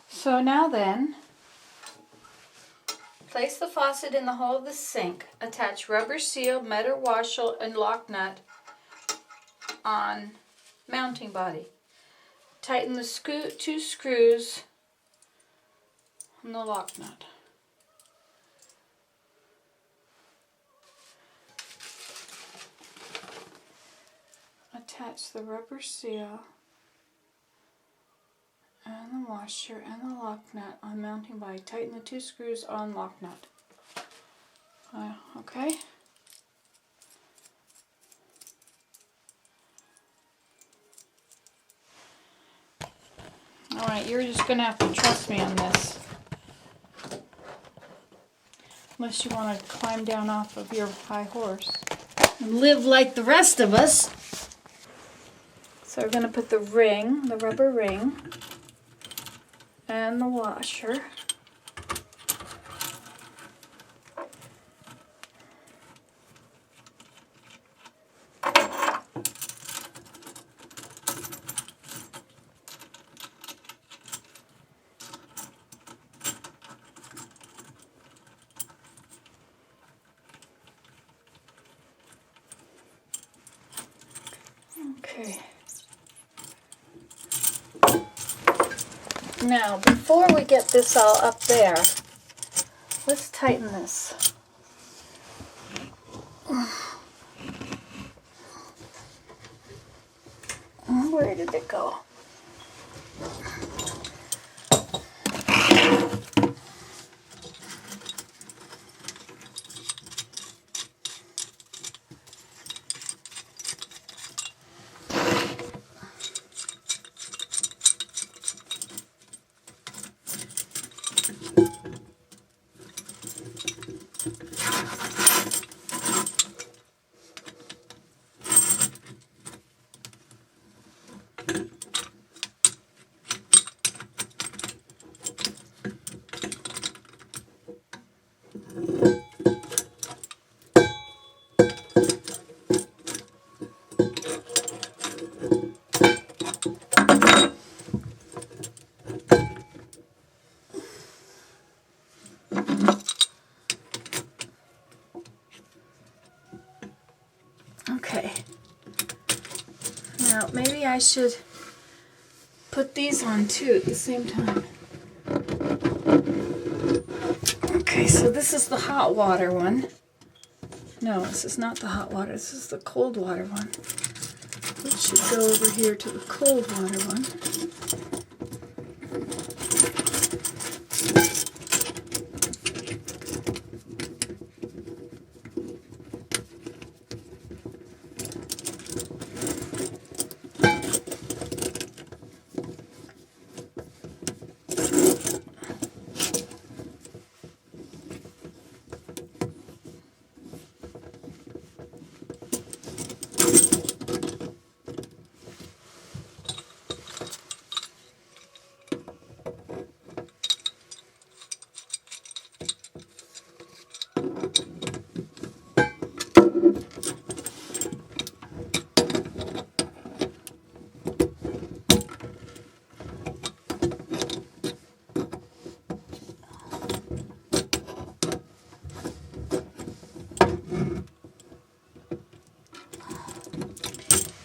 so now then, place the faucet in the hole of the sink. Attach rubber seal, metal washer, and lock nut on mounting body. Tighten the two screws on the lock nut. Attach the rubber seal and the washer and the lock nut on mounting body. Tighten the two screws on lock nut. Okay. Alright, you're just going to have to trust me on this. Unless you want to climb down off of your high horse and live like the rest of us. So we're going to put the ring, the rubber ring, and the washer. Okay. Now, before we get this all up there, let's tighten this. Where did it go? Okay. Now, maybe I should put these on too at the same time. Okay, so this is the hot water one. No, this is not the hot water. This is the cold water one. It should go over here to the cold water one.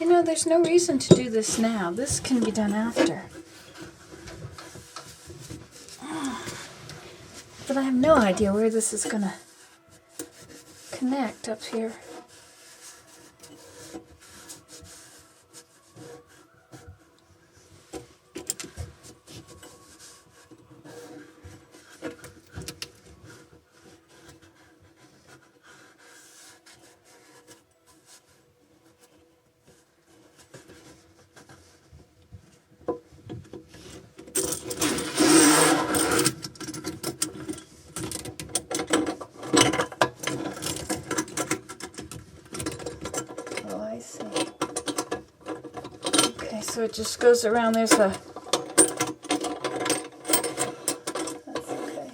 You know, there's no reason to do this now. This can be done after. But I have no idea where this is going to connect up here. so it just goes around. There's a... That's okay.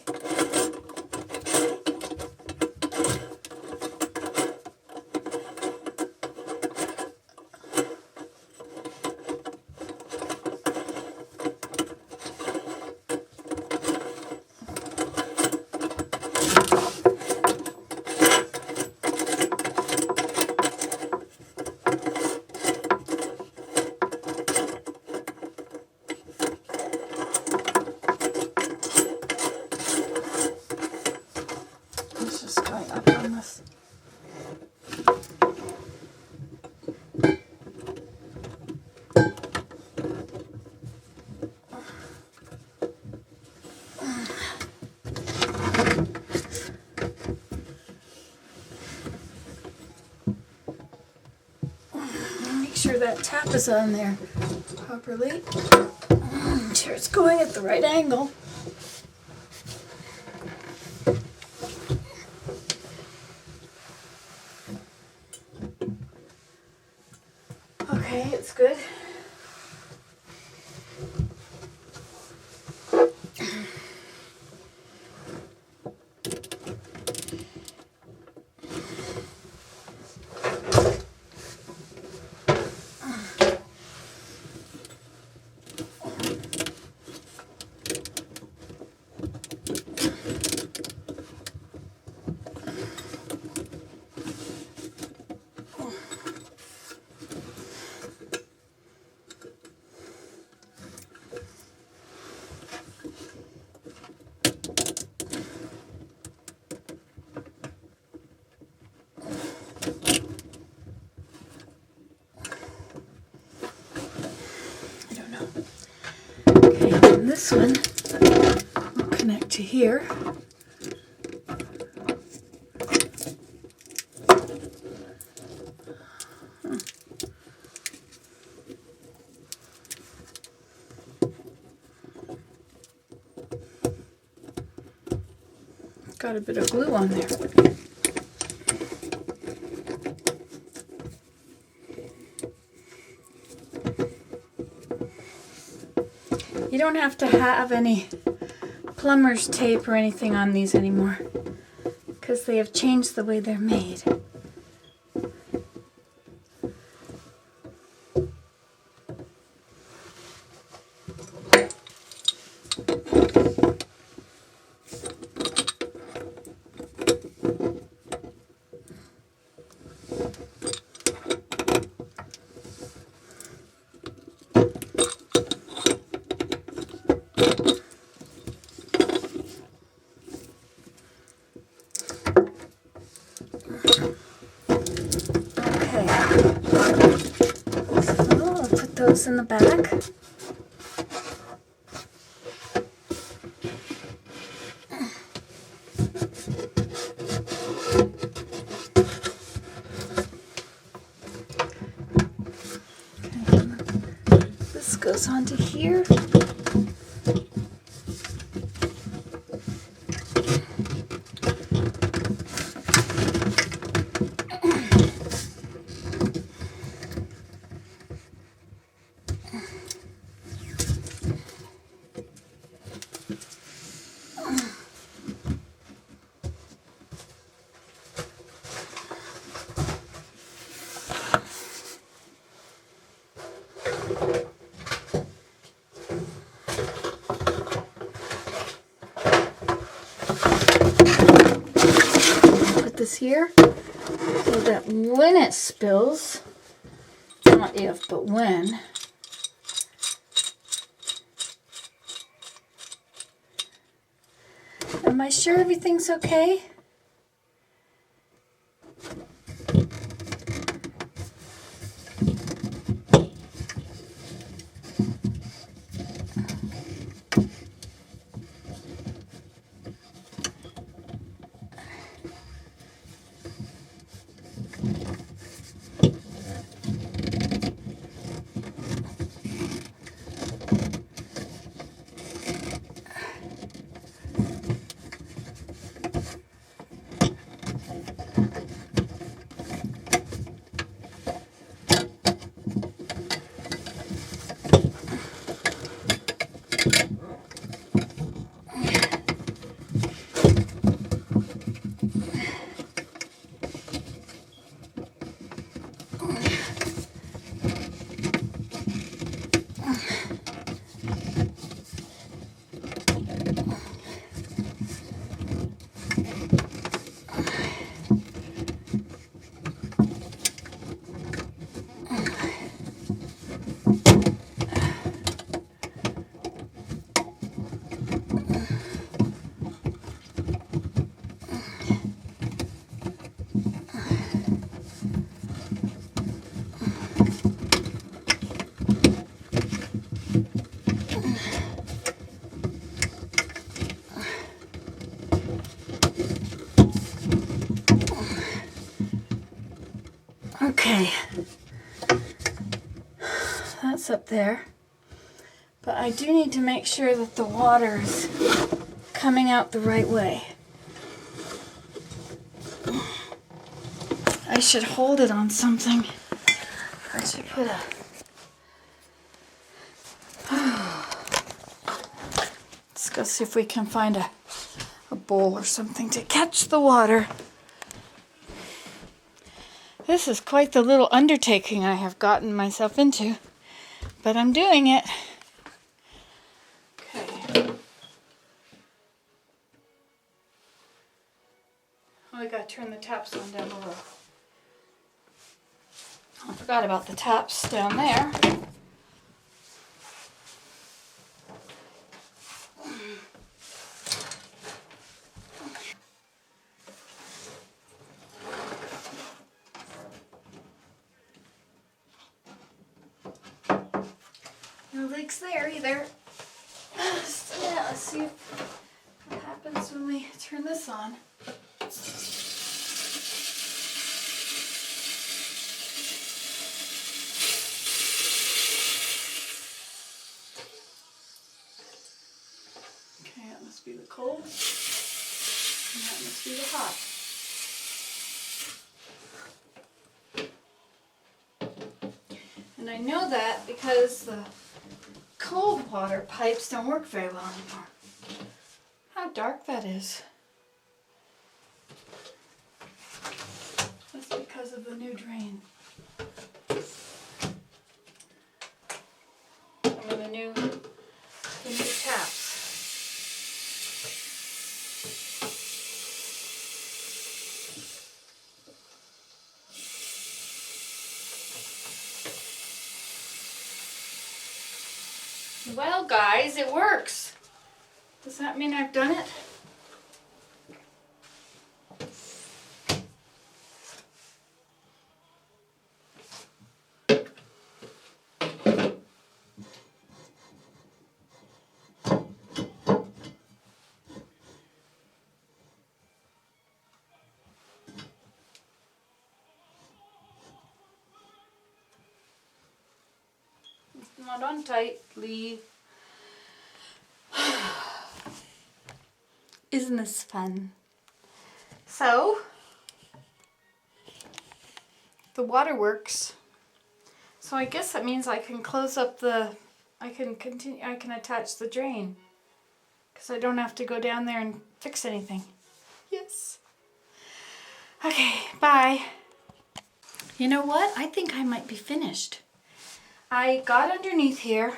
It's just going up on this. Make sure that tap is on there properly. Make sure it's going at the right angle. Okay, it's good. This one will connect to here. Got a bit of glue on there. You don't have to have any plumber's tape or anything on these anymore because they have changed the way they're made. Those in the back. Okay. This goes onto here. This here so that when it spills, not if but when, am I sure everything's okay? Okay. That's up there. But I do need to make sure that the water is coming out the right way. I should hold it on something. I should put a... Let's go see if we can find a bowl or something to catch the water. This is quite the little undertaking I have gotten myself into, but I'm doing it. Okay. Oh, I gotta turn the taps on down below. I forgot about the taps down there. No leaks there either. So yeah, let's see what happens when we turn this on. Okay, that must be the cold, and that must be the hot. And I know that because the cold water pipes don't work very well anymore. How dark that is. That's because of the new drain. Or the new taps. Well, guys, it works. Does that mean I've done it? It's not on tightly. Isn't this fun? So, the water works. So I guess that means I can close up I can attach the drain. Because I don't have to go down there and fix anything. Yes. Okay, bye. You know what? I think I might be finished. I got underneath here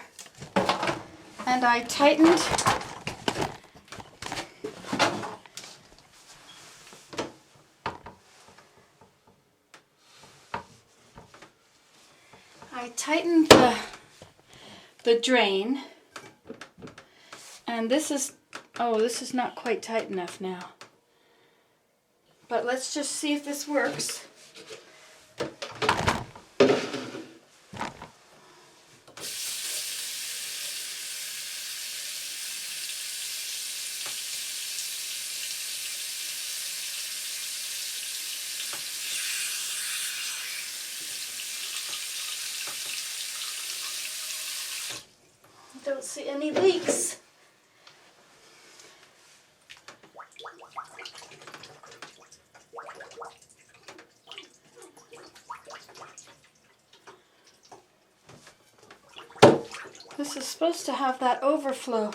and I tightened the drain, and this is not quite tight enough now. But let's just see if this works. Don't see any leaks. This is supposed to have that overflow.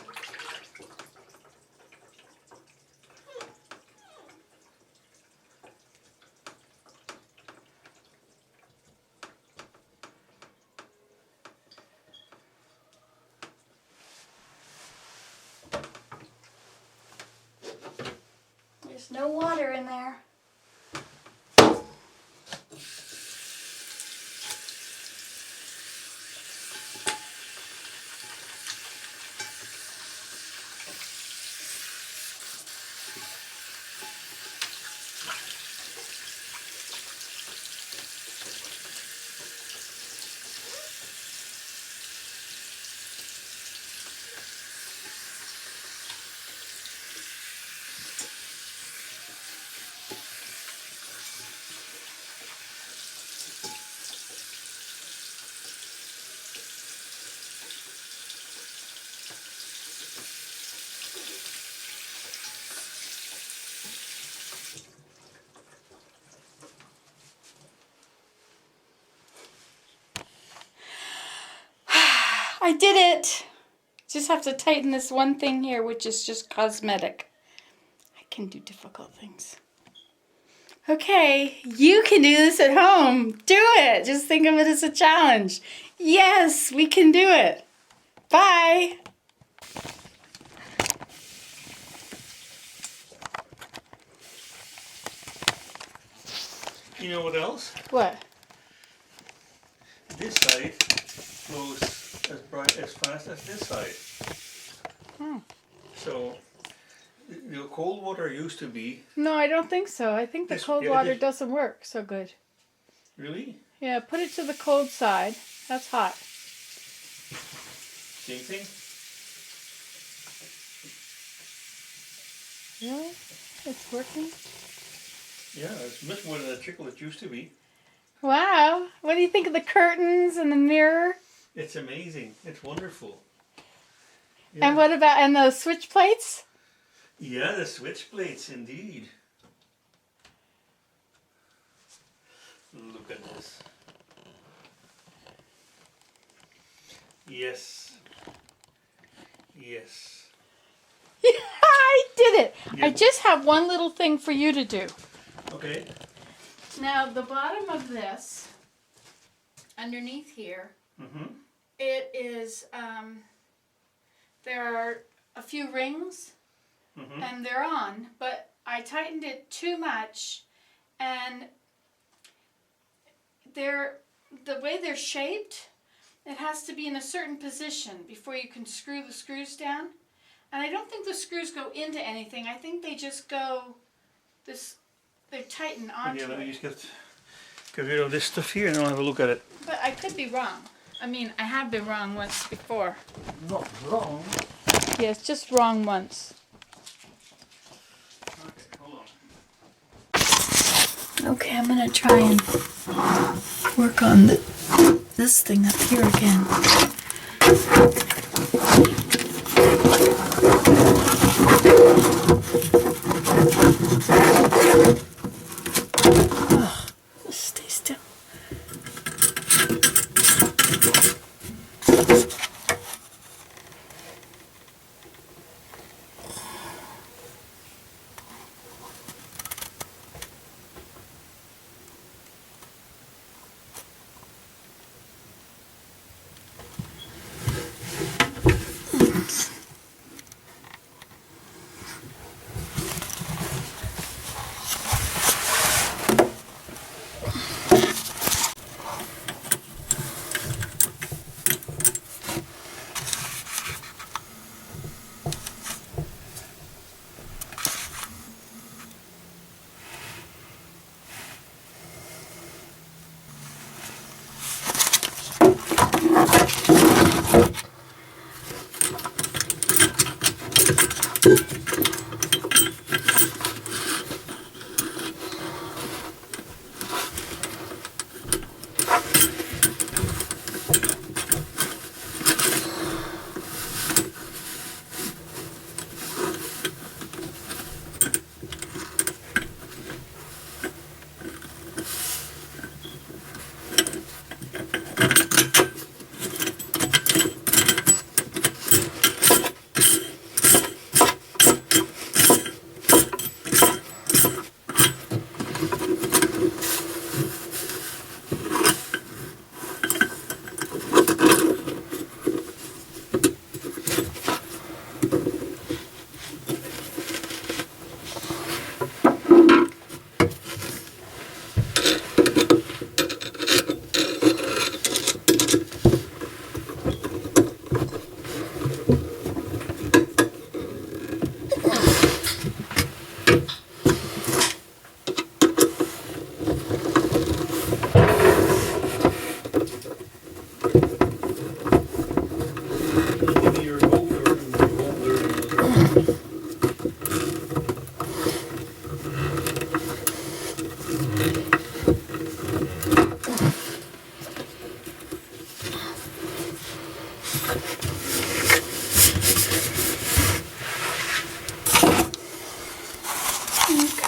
There's no water in there. I did it! Just have to tighten this one thing here, which is just cosmetic. I can do difficult things. Okay, you can do this at home. Do it! Just think of it as a challenge. Yes, we can do it. Bye! You know what else? What? This side flows as fast as this side. So the cold water used to be. No, I don't think so. I think the cold water doesn't work so good. Really? Yeah, put it to the cold side. That's hot. Same thing? Really? It's working? Yeah, it's much more than a trickle it used to be. Wow. What do you think of the curtains and the mirror? It's amazing. It's wonderful. Yeah. And what about, and the switch plates? Yeah, the switch plates, indeed. Look at this. Yes. Yes. I did it. Yeah. I just have one little thing for you to do. Okay. Now, the bottom of this, underneath here, it is, there are a few rings, and they're on, but I tightened it too much, and the way they're shaped, it has to be in a certain position before you can screw the screws down. And I don't think the screws go into anything. I think they just go they tighten onto let me it. just get rid of this stuff here and I'll have a look at it. But I could be wrong. I mean, I have been wrong once before. Not wrong. Yes, just wrong once. Okay, hold on. Okay, I'm gonna try and work on this thing up here again. Oh, stay still.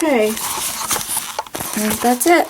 Okay, and that's it.